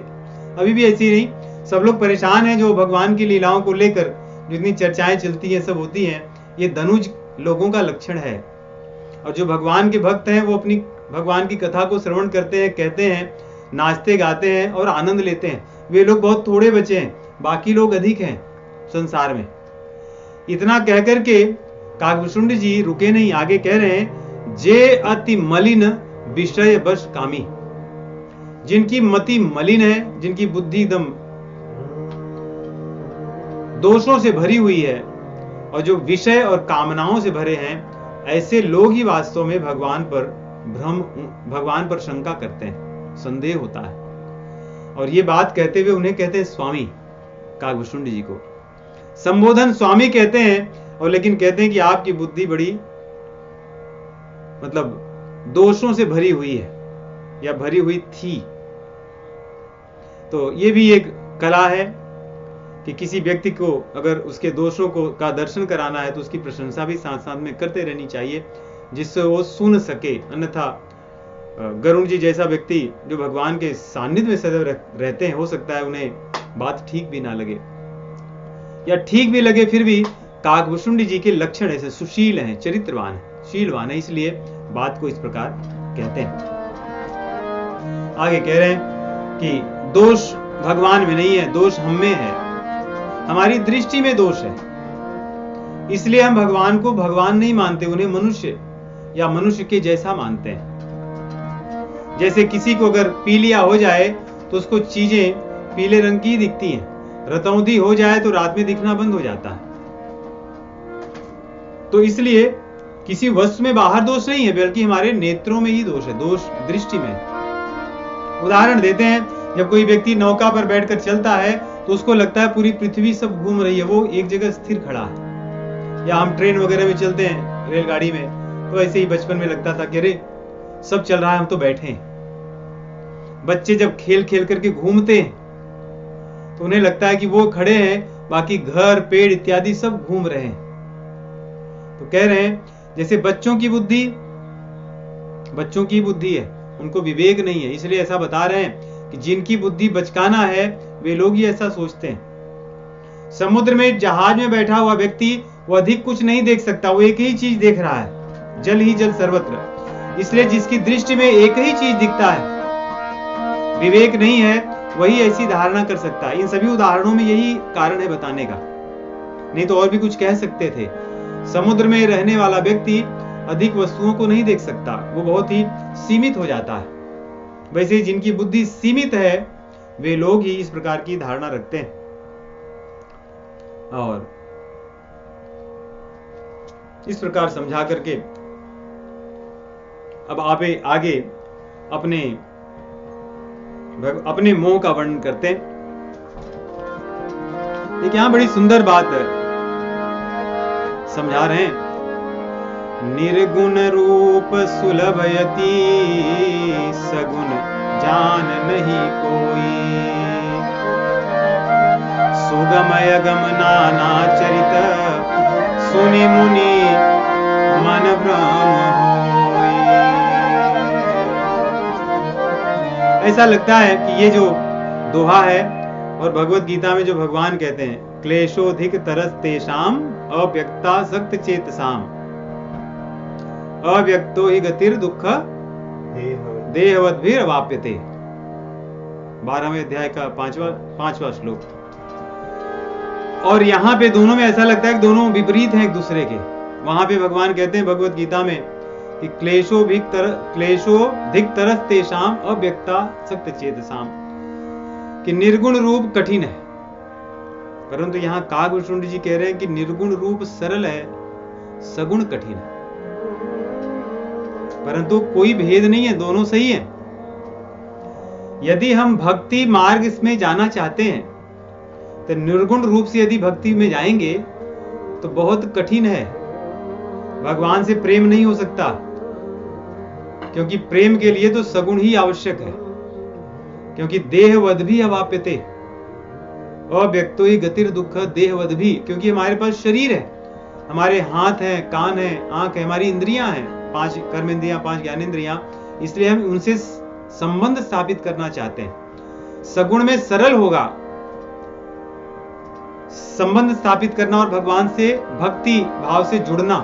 अभी भी ऐसी नहीं, सब लोग परेशान हैं जो भगवान की लीलाओं को लेकर जितनी चर्चाएं चलती हैं, सब होती हैं, ये धनुज लोगों का लक्षण है। और जो भगवान के भक्त हैं वो अपनी भगवान की कथा को श्रवण करते हैं, कहते हैं, नाचते गाते हैं और आनंद लेते हैं। वे लोग बहुत थोड़े बचे हैं, बाकी लोग अधिक हैं संसार में। इतना कहकर के काकभूषुंड जी रुके नहीं, आगे कह रहे हैं, जे अति मलिन विषय बश कामी, जिनकी मति मलिन है, जिनकी बुद्धि एकदम दोषों से भरी हुई है और जो विषय और कामनाओं से भरे हैं, ऐसे लोग ही वास्तव में भगवान पर शंका करते हैं, संदेह होता है। और ये बात कहते हुए उन्हें कहते हैं स्वामी, काकभूषुंड जी को संबोधन स्वामी कहते हैं, और लेकिन कहते हैं कि आपकी बुद्धि बड़ी मतलब दोषों से भरी हुई है या भरी हुई थी। तो ये भी एक कला है कि किसी व्यक्ति को अगर उसके दोषों को का दर्शन कराना है तो उसकी प्रशंसा भी साथ साथ में करते रहनी चाहिए, जिससे वो सुन सके। अन्यथा गरुण जी जैसा व्यक्ति जो भगवान के सानिध्य में सदैव रहते हैं, हो सकता है उन्हें बात ठीक भी ना लगे, या ठीक भी लगे फिर भी काकभूषुंड जी के लक्षण ऐसे सुशील हैं, चरित्रवान है, शीलवान है, इसलिए बात को इस प्रकार कहते हैं। आगे कह रहे हैं कि दोष भगवान में नहीं है, दोष हम में है, हमारी दृष्टि में दोष है, इसलिए हम भगवान को भगवान नहीं मानते, उन्हें मनुष्य या मनुष्य के जैसा मानते हैं। जैसे किसी को अगर पीलिया हो जाए तो उसको चीजें पीले रंग की दिखती हैं, रतौंधी हो जाए तो रात में दिखना बंद हो जाता है। तो इसलिए किसी वस्तु में बाहर दोष नहीं है, बल्कि हमारे नेत्रों में ही दोष है, दोष दृष्टि में। उदाहरण देते हैं, जब कोई व्यक्ति नौका पर बैठकर चलता है तो उसको लगता है पूरी पृथ्वी सब घूम रही है, वो एक जगह स्थिर खड़ा है। या हम ट्रेन वगैरह में चलते हैं, रेलगाड़ी में, तो ऐसे ही बचपन में लगता था कि अरे सब चल रहा है, हम तो बैठे हैं। बच्चे जब खेल खेल करके घूमते हैं तो उन्हें लगता है कि वो खड़े हैं बाकी घर पेड़ इत्यादि सब घूम रहे हैं। तो कह रहे हैं जैसे बच्चों की बुद्धि है, उनको विवेक नहीं है, इसलिए ऐसा बता रहे हैं कि जिनकी बुद्धि बचकाना है वे लोग ही ऐसा सोचते हैं। समुद्र में जहाज में बैठा हुआ व्यक्ति वो अधिक कुछ नहीं देख सकता, वो एक ही चीज देख रहा है, जल ही जल सर्वत्र। इसलिए जिसकी दृष्टि में एक ही चीज दिखता है, विवेक नहीं है, वही ऐसी धारणा कर सकता है। इन सभी उदाहरणों में यही कारण है बताने का, नहीं तो और भी कुछ कह सकते थे। समुद्र में रहने वाला व्यक्ति अधिक वस्तुओं को नहीं देख सकता, वो बहुत ही सीमित हो जाता है। वैसे जिनकी बुद्धि सीमित है वे लोग ही इस प्रकार की धारणा रखते हैं। और इस प्रकार समझा करके अब आप आगे अपने मोह का वर्णन करते हैं। एक यहां बड़ी सुंदर बात समझा रहे हैं। निर्गुण रूप सुलभयति सगुण जान नहीं कोई, सुगमय गम नाना चरित सुनि मुनि मन भ्रम होई। ऐसा लगता है कि ये जो दोहा है और भगवत गीता में जो भगवान कहते हैं क्लेशोधिक तरस तेषाम अव्यक्ता सक्त चेतसाम अव्यक्तो ही गतिर दुख देहवद्भिर अवाप्यते, 12वें अध्याय का पांचवा श्लोक। और यहाँ पे दोनों में ऐसा लगता है कि दोनों विपरीत हैं एक दूसरे के। वहां पे भगवान कहते हैं भगवत गीता में कि क्लेशोधिक तरस तेषाम अव्यक्ता सक्त चेतसाम, कि निर्गुण रूप कठिन है, परंतु यहाँ काकभूषुंड जी कह रहे हैं कि निर्गुण रूप सरल है, सगुण कठिन है। परंतु कोई भेद नहीं है, दोनों सही है। यदि हम भक्ति मार्ग में जाना चाहते हैं तो निर्गुण रूप से यदि भक्ति में जाएंगे तो बहुत कठिन है, भगवान से प्रेम नहीं हो सकता, क्योंकि प्रेम के लिए तो सगुण ही आवश्यक है। क्योंकि देहवद भी अवाप्यते, अव्यक्तो ही गतिर दुख देहवद भी, क्योंकि हमारे पास शरीर है, हमारे हाथ हैं, कान है, आंख है, हमारी इंद्रियां हैं, 5 कर्मेंद्रियां, 5 ज्ञानेंद्रियां, इसलिए हम उनसे संबंध स्थापित करना चाहते हैं। सगुण में सरल होगा संबंध स्थापित करना और भगवान से भक्ति भाव से जुड़ना,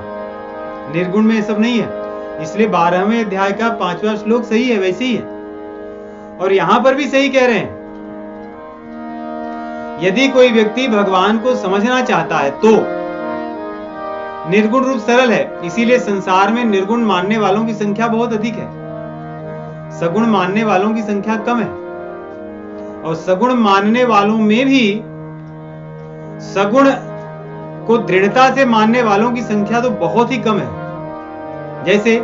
निर्गुण में सब नहीं है। इसलिए 12वें अध्याय का 5वां श्लोक सही है, वैसे ही है। और यहां पर भी सही कह रहे हैं, यदि कोई व्यक्ति भगवान को समझना चाहता है तो निर्गुण रूप सरल है, इसीलिए संसार में निर्गुण मानने वालों की संख्या बहुत अधिक है, सगुण मानने वालों की संख्या कम है। और सगुण मानने वालों में भी सगुण को दृढ़ता से मानने वालों की संख्या तो बहुत ही कम है। जैसे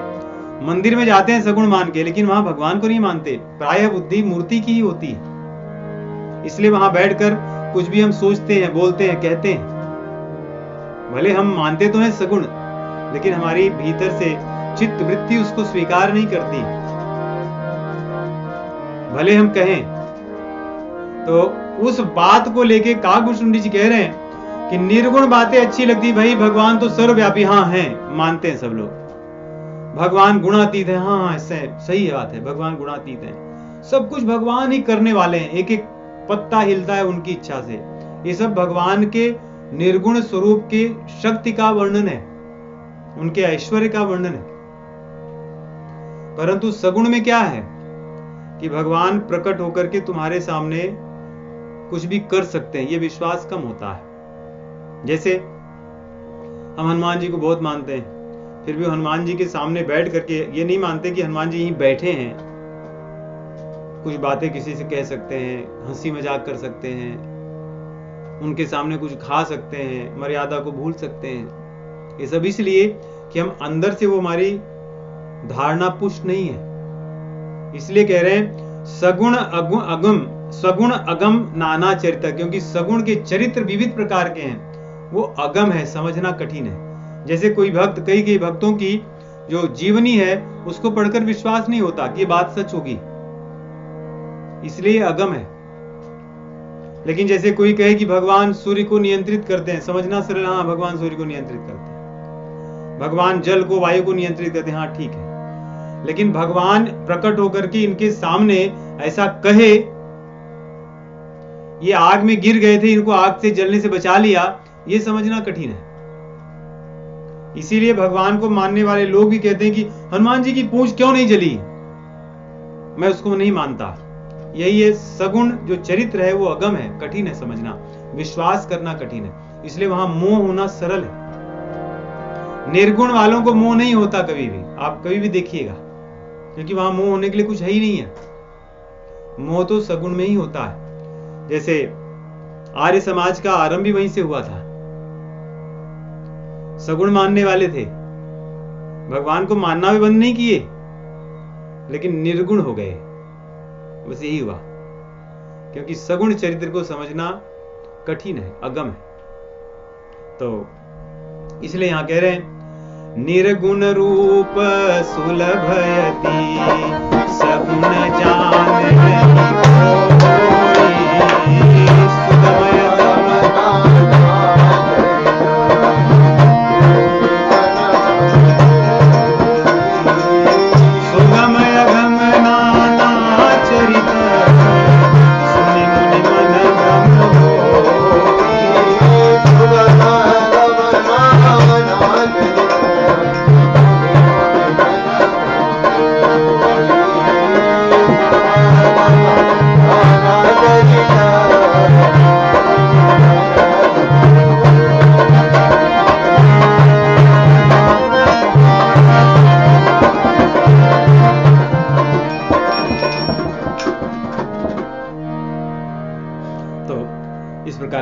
मंदिर में जाते हैं सगुण मान के, लेकिन वहां भगवान को नहीं मानते, प्रायः बुद्धि मूर्ति की ही होती है। इसलिए वहां बैठकर कुछ भी हम सोचते हैं, बोलते हैं, कहते हैं, भले हम मानते तो हैं सगुण, लेकिन हमारी भीतर से चित्त वृत्ति उसको स्वीकार नहीं करती। भले हम कहें तो उस बात को लेके काकभूषुंड जी कह रहे हैं कि निर्गुण बातें अच्छी लगती, भाई भगवान तो सर्वव्यापी, हाँ हैं, मानते हैं सब लोग, भगवान गुणातीत है, हाँ ऐसे सही बात है, भगवान गुणातीत है, सब कुछ भगवान ही करने वाले हैं, एक एक पत्ता हिलता है उनकी इच्छा से। ये सब भगवान के निर्गुण स्वरूप के शक्ति का वर्णन है, उनके ऐश्वर्य का वर्णन है। परंतु सगुण में क्या है कि भगवान प्रकट होकर के तुम्हारे सामने कुछ भी कर सकते हैं, ये विश्वास कम होता है। जैसे हम हनुमान जी को बहुत मानते हैं, फिर भी हनुमान जी के सामने बैठ करके ये नहीं मानते कि हनुमान जी यहीं बैठे हैं, कुछ बातें किसी से कह सकते हैं, हंसी मजाक कर सकते हैं, उनके सामने कुछ खा सकते हैं, मर्यादा को भूल सकते हैं। ये सब इसलिए कि हम अंदर से वो हमारी धारणा पुष्ट नहीं है। इसलिए कह रहे हैं सगुण अगम नाना चरित्र, क्योंकि सगुण के चरित्र विविध प्रकार के हैं, वो अगम है, समझना कठिन है। जैसे कोई भक्त, कई भक्तों की जो जीवनी है उसको पढ़कर विश्वास नहीं होता कि ये बात सच होगी, इसलिए अगम है। लेकिन जैसे कोई कहे कि भगवान सूर्य को नियंत्रित करते हैं, समझना सरल, हाँ भगवान सूर्य को नियंत्रित करते हैं, भगवान जल को, वायु को नियंत्रित करते हैं, हाँ ठीक है। लेकिन भगवान प्रकट होकर के इनके सामने ऐसा कहे, ये आग में गिर गए थे, इनको आग से जलने से बचा लिया, ये समझना कठिन है। इसीलिए भगवान को मानने वाले लोग भी कहते हैं कि हनुमान जी की पूंछ क्यों नहीं जली, मैं उसको नहीं मानता। यही है, सगुण जो चरित्र है वो अगम है, कठिन है समझना, विश्वास करना कठिन है। इसलिए वहां मोह होना सरल है। निर्गुण वालों को मोह नहीं होता कभी भी, आप कभी भी देखिएगा, क्योंकि वहां मोह होने के लिए कुछ है ही नहीं है। मोह तो सगुण में ही होता है। जैसे आर्य समाज का आरंभ भी वहीं से हुआ था। सगुण मानने वाले थे, भगवान को मानना भी बंद नहीं किए, लेकिन निर्गुण हो गए, बस यही हुआ। क्योंकि सगुण चरित्र को समझना कठिन है, अगम है। तो इसलिए यहां कह रहे हैं, निर्गुण रूप सुलभयति सगुण जान नहीं कोई, सुगमय सुगमय गम नाना चरित सुनि मुनि मन भ्रम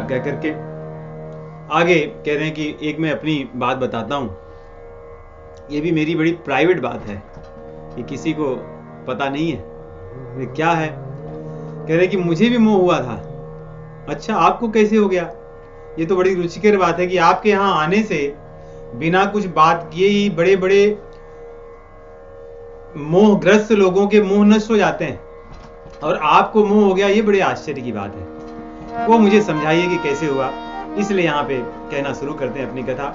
कह करके आगे कह रहे हैं कि एक मैं अपनी बात बताता हूं, ये भी मेरी बड़ी प्राइवेट बात है, ये किसी को पता नहीं है। ये क्या है? कह रहे कि मुझे भी मोह हुआ था। अच्छा, आपको कैसे हो गया? ये तो बड़ी रुचिकर बात है कि आपके यहां आने से बिना कुछ बात किए ही बड़े बड़े मोहग्रस्त लोगों के मोह नष्ट हो जाते हैं, और आपको मोह हो गया, ये बड़े आश्चर्य की बात है। वो मुझे समझाइए कि कैसे हुआ। इसलिए यहां पे कहना शुरू करते हैं अपनी कथा।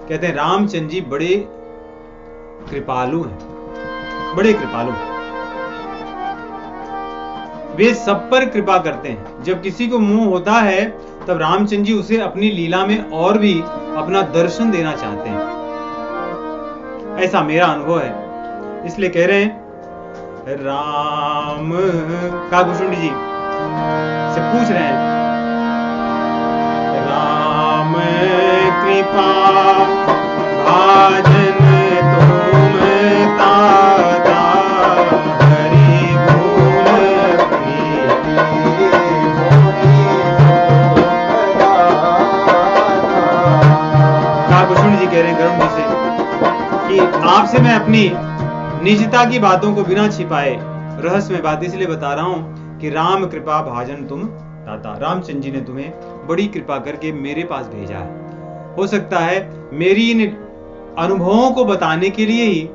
कहते हैं, रामचंद्र जी बड़े कृपालु हैं, बड़े कृपालु हैं। वे सब पर कृपा करते हैं। जब किसी को मोह होता है तब रामचंद्र जी उसे अपनी लीला में और भी अपना दर्शन देना चाहते हैं, ऐसा मेरा अनुभव है। इसलिए कह रहे हैं, राम काकभूषुंडी जी से पूछ रहे हैं, राम कृपा भाजन तुम ताता हरि गुण काकभूषुंडी जी कह रहे हैं गरुड़ जी से कि आपसे मैं अपनी निजता की बातों को बिना छिपाए रहस्यमय बात इसलिए बता रहा हूं कि राम कृपा भाजन तुम ताता, रामचंद्र जी ने तुम्हें बड़ी कृपा करके मेरे पास भेजा है। हो सकता है मेरी इन अनुभवों को बताने के लिए ही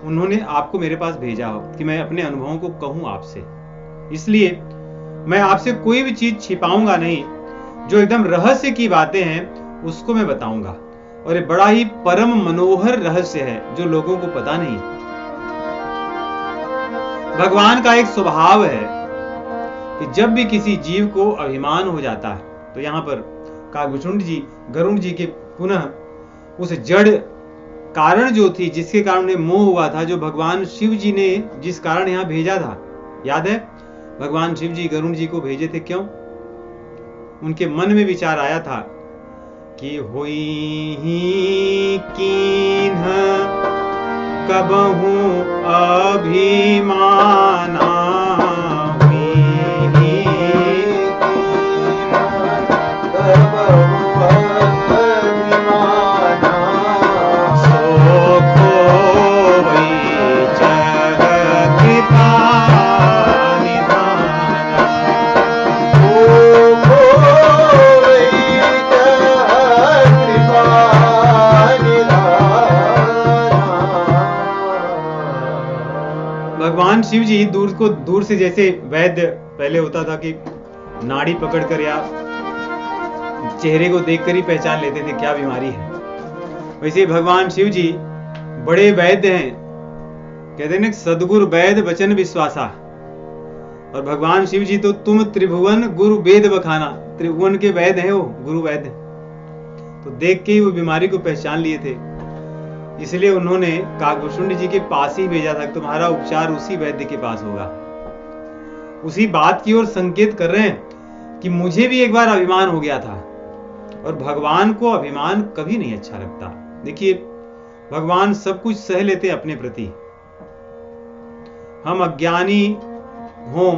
उन्होंने आपको मेरे पास भेजा हो, कि मैं अपने अनुभवों को कहूं आपसे। इसलिए मैं आपसे कोई भी चीज छिपाऊंगा नहीं, जो एकदम रहस्य की बातें हैं उसको मैं बताऊंगा, और ये बड़ा ही परम मनोहर रहस्य है जो लोगों को पता नहीं है। भगवान का एक स्वभाव है कि जब भी किसी जीव को अभिमान हो जाता है, तो यहां पर काकभूषुंडी जी गरुड़ जी के पुनः उस जड़ कारण जो थी, जिसके कारण उन्हें मोह हुआ था, जो भगवान शिव जी ने जिस कारण यहां भेजा था, याद है? भगवान शिव जी गरुड़ जी को भेजे थे क्यों? उनके मन में विचार आया था कि होई ही कीन्ह कबहू अभिमाना, भगवान शिव जी दूर से, जैसे वैद्य पहले होता था कि नाड़ी पकड़कर या चेहरे को देखकर ही पहचान लेते थे क्या बीमारी है। वैसे भगवान शिव जी बड़े वैद्य हैं, कहते हैं सदगुरु वैद्य वचन विश्वासा। और भगवान शिव जी तो तुम त्रिभुवन गुरु वेद बखाना, त्रिभुवन के वैद्य हैं वो, गुरु वैद्य। तो देख के ही वो बीमारी को पहचान लिए थे, इसलिए उन्होंने काकभूषुंड जी के पास ही भेजा था, तुम्हारा उपचार उसी वैद्य के पास होगा। उसी बात की ओर संकेत कर रहे हैं कि मुझे भी एक बार अभिमान हो गया था, और भगवान को अभिमान कभी नहीं अच्छा लगता। देखिए भगवान सब कुछ सह लेते अपने प्रति। हम अज्ञानी हो,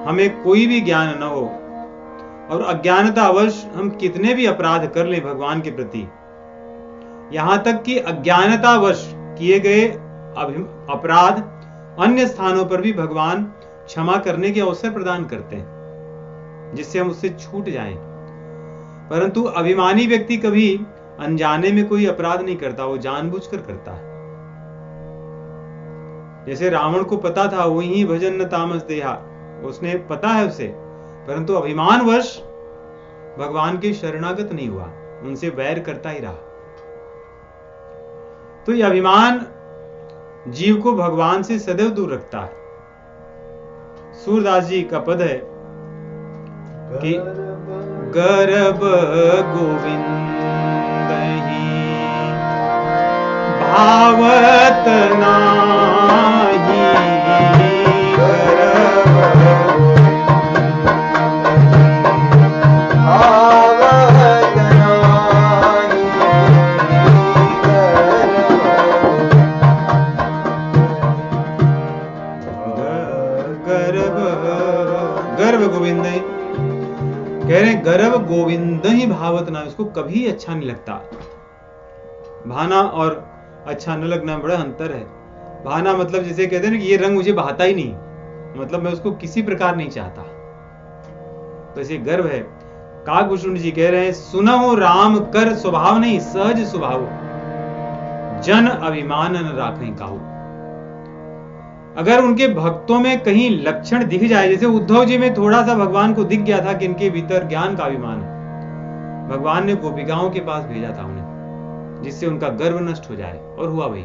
हमें कोई भी ज्ञान न हो, और अज्ञानतावश हम कितने भी अपराध कर लें भगवान के प्रति, यहां तक कि अज्ञानतावश किए गए अपराध अन्य स्थानों पर भी भगवान क्षमा करने के अवसर प्रदान करते हैं, जिससे हम उससे छूट जाएं। परंतु अभिमानी व्यक्ति कभी अनजाने में कोई अपराध नहीं करता, वो जानबूझकर करता है। जैसे रावण को पता था वही भजन न तामस देहा, उसने पता है उसे, परंतु अभिमानवश भगवान के शरणागत नहीं हुआ, उनसे वैर करता ही रहा। तो यह अभिमान जीव को भगवान से सदैव दूर रखता है। सूरदास जी का पद है कि गर्भ गोविंद भावत नाही, गर्भ गोविंद कह रहे, गर्भ गोविंद ही भावत ना, इसको कभी अच्छा नहीं लगता। भाना और अच्छा न लगना बड़ा अंतर है। भाना मतलब जैसे कहते हैं ना कि ये रंग मुझे भाता ही नहीं, मतलब मैं उसको किसी प्रकार नहीं चाहता, तो इसे गर्व है। काकभूषुंड जी कह रहे हैं, सुनहु राम कर स्वभाव नहीं सहज स्वभाव, जन अभिमान न राखें काहू। अगर उनके भक्तों में कहीं लक्षण दिख जाए, जैसे उद्धव जी में थोड़ा सा भगवान को दिख गया था कि इनके भीतर ज्ञान का अभिमान है, भगवान ने गोपिकाओं के पास भेजा था उन्हें, जिससे उनका गर्व नष्ट हो जाए, और हुआ वही।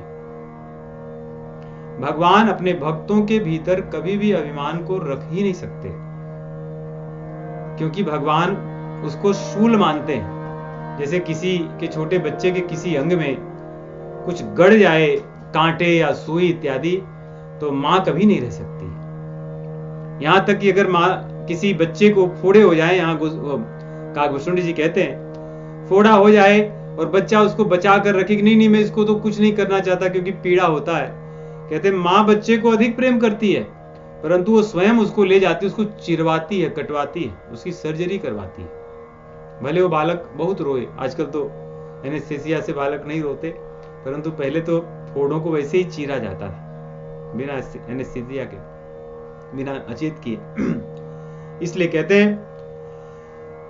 भगवान अपने भक्तों के भीतर कभी भी अभिमान को रख ही नहीं सकते, क्योंकि भगवान उसको शूल मानते हैं। जैसे किसी के छोटे बच्चे के किसी अंग में कुछ गड़ जाए, कांटे या सुई इत्यादि, तो मां कभी नहीं रह सकती। यहां तक कि अगर मां किसी बच्चे को फोड़े हो जाए, यहां काकभूषुंड जी कहते हैं फोड़ा हो जाए और बच्चा उसको बचा कर रखे कि नहीं मैं इसको तो कुछ नहीं करना चाहता क्योंकि पीड़ा होता है, कहते हैं मां बच्चे को अधिक प्रेम करती है, परंतु वो स्वयं उसको ले जाती है, उसको चिरवाती है, कटवाती है, उसकी सर्जरी करवाती है। भले वो बालक बहुत रोए, आजकल तो एनेस्थेसिया से बालक नहीं रोते, परंतु पहले तो फोड़ों को वैसे ही चीरा जाता था बिना एनेस्थेसिया के, बिना अचेत किए। इसलिए कहते हैं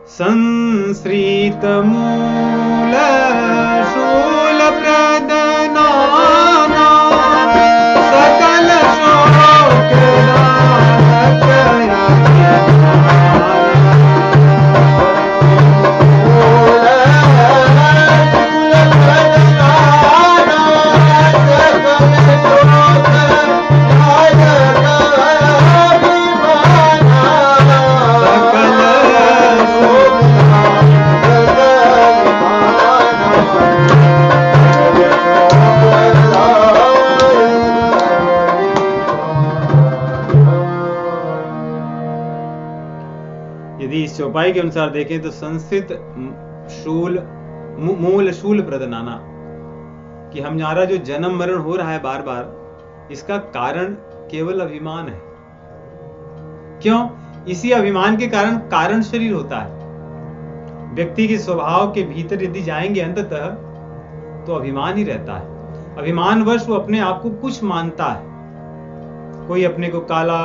संश्रित मूल शूल प्रदनाना सकल शोक चौपाई के अनुसार देखें तो संस्कृत शूल मूल शूल प्रदनाना, कि हमारा जो जन्म मरण हो रहा है बार बार, इसका कारण केवल अभिमान है। क्यों? इसी अभिमान के कारण कारण शरीर होता है। व्यक्ति के स्वभाव के भीतर यदि जाएंगे अंततः तो अभिमान ही रहता है। अभिमानवश वो अपने आप को कुछ मानता है, कोई अपने को काला,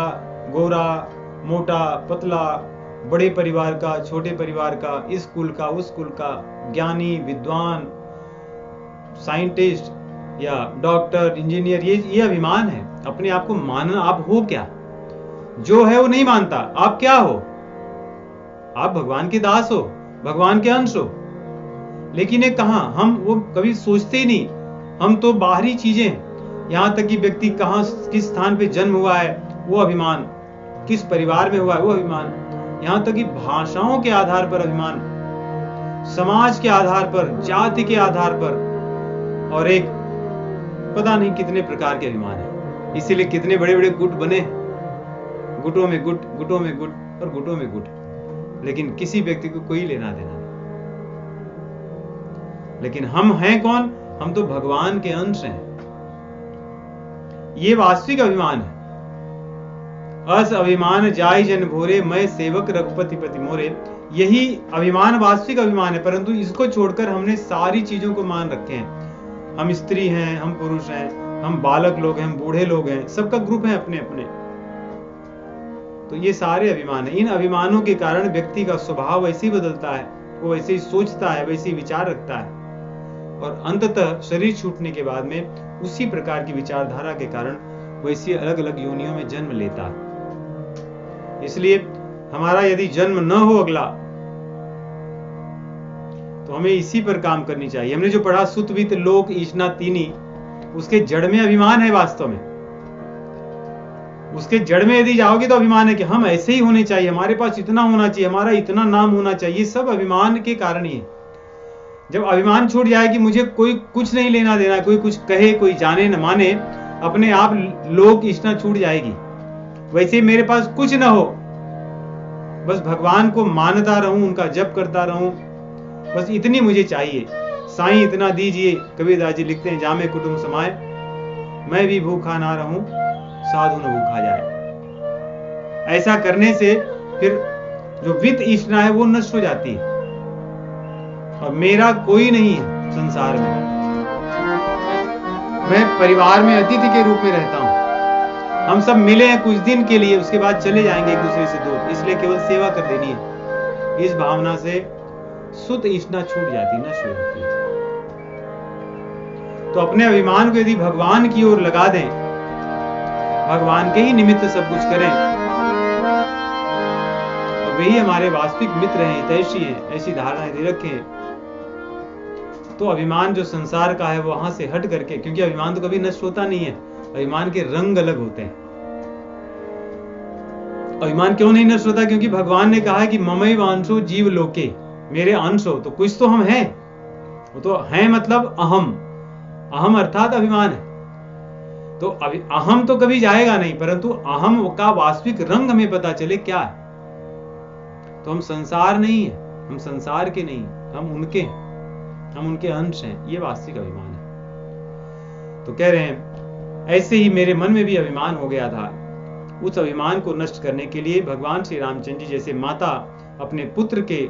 गोरा, मोटा, पतला, बड़े परिवार का, छोटे परिवार का, इस कुल का, उस कुल का, ज्ञानी, विद्वान, साइंटिस्ट या डॉक्टर, इंजीनियर, ये अभिमान है। अपने आप को मानना, आप हो क्या? जो है वो नहीं मानता, आप क्या हो? आप भगवान के दास हो, भगवान के अंश हो। लेकिन ये कहां, हम वो कभी सोचते ही नहीं। हम तो बाहरी चीजें, यहां तक कि व्यक्ति कहां किस स्थान पे जन्म हुआ है वो अभिमान, किस परिवार में हुआ है वो अभिमान, यहां तक कि भाषाओं के आधार पर अभिमान, समाज के आधार पर, जाति के आधार पर, और एक पता नहीं कितने प्रकार के अभिमान है। इसीलिए कितने बड़े बड़े गुट बने, गुटों में गुट, गुटों में गुट और गुटों में गुट, लेकिन किसी व्यक्ति को कोई लेना देना नहीं। लेकिन हम हैं कौन? हम तो भगवान के अंश हैं। ये वास्तविक अभिमान है। अस अभिमान जाय जन भोरे, मैं सेवक रघुपति पति मोरे। यही अभिमान वास्तविक अभिमान है, परंतु इसको छोड़कर हमने सारी चीजों को मान रखे हैं। हम स्त्री हैं, हम पुरुष हैं, हम बालक लोग हैं, हम बूढ़े लोग हैं, सबका ग्रुप है अपने अपने। तो ये सारे अभिमान है। इन अभिमानों के कारण व्यक्ति का स्वभाव वैसे ही बदलता है, वो वैसे ही सोचता है, वैसे ही विचार रखता है, और अंततः शरीर छूटने के बाद में उसी प्रकार की विचारधारा के कारण वैसी अलग अलग योनियों में जन्म लेता है। इसलिए हमारा यदि जन्म न हो अगला, तो हमें इसी पर काम करनी चाहिए। हमने जो पढ़ा सुत वित्त लोक ईशना तीनी, उसके जड़ में अभिमान है। वास्तव में उसके जड़ में यदि जाओगे तो अभिमान है कि हम ऐसे ही होने चाहिए, हमारे पास इतना होना चाहिए, हमारा इतना नाम होना चाहिए। सब अभिमान के कारण ही है। जब अभिमान छूट जाए कि मुझे कोई कुछ नहीं लेना देना, कोई कुछ कहे, कोई जाने न माने, अपने आप लोक ईशना छूट जाएगी। वैसे मेरे पास कुछ ना हो, बस भगवान को मानता रहूं, उनका जप करता रहूं, बस इतनी मुझे चाहिए। साईं इतना दीजिए, कबीरदास जी लिखते हैं, जामे कुटुंब समाए, मैं भी भूखा ना रहूं, साधु न भूखा जाए। ऐसा करने से फिर जो वित्त ईशना है वो नष्ट हो जाती है, और मेरा कोई नहीं है संसार में। मैं परिवार में अतिथि के रूप में रहता हूं। हम सब मिले हैं कुछ दिन के लिए, उसके बाद चले जाएंगे एक दूसरे से दूर, इसलिए केवल सेवा कर देनी है। इस भावना से सुत ईशना छूट जाती, नष्ट हो जाती है। तो अपने अभिमान को यदि भगवान की ओर लगा दें, भगवान के ही निमित्त सब कुछ करें, और वही हमारे वास्तविक मित्र हैं, हितैषी हैं, ऐसी धारणा यदि रखें, तो अभिमान जो संसार का है वो वहां से हट करके, क्योंकि अभिमान तो कभी नष्ट होता नहीं है, अभिमान के रंग अलग होते हैं। अभिमान क्यों नहीं नष्ट होता? क्योंकि भगवान ने कहा है कि ममैव अंशो जीव लोके, मेरे अंश हो, तो कुछ तो हम हैं। वो तो हैं मतलब अहम, अहम अर्थात अभिमान है। तो अहम तो कभी जाएगा नहीं, परंतु अहम का वास्तविक रंग हमें पता चले क्या है। तो हम संसार नहीं है, हम संसार के नहीं, हम उनके हैं, हम उनके अंश हैं। ये वास्तविक अभिमान है। तो कह रहे हैं ऐसे ही मेरे मन में भी अभिमान हो गया था। उस अभिमान को नष्ट करने के लिए भगवान श्री रामचंद्र जी जैसे माता अपने पुत्र के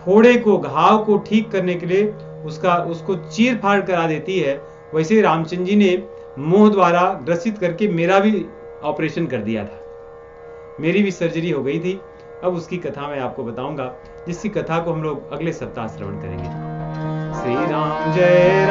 फोड़े को, घाव को ठीक करने के लिए उसको चीर फाड़ करा देती है, वैसे रामचंद्र जी ने मोह द्वारा ग्रसित करके मेरा भी ऑपरेशन कर दिया था, मेरी भी सर्जरी हो गई थी। अब उसकी कथा मैं आपको बताऊंगा, जिसकी कथा को हम लोग अगले सप्ताह श्रवण करेंगे। श्री राम जय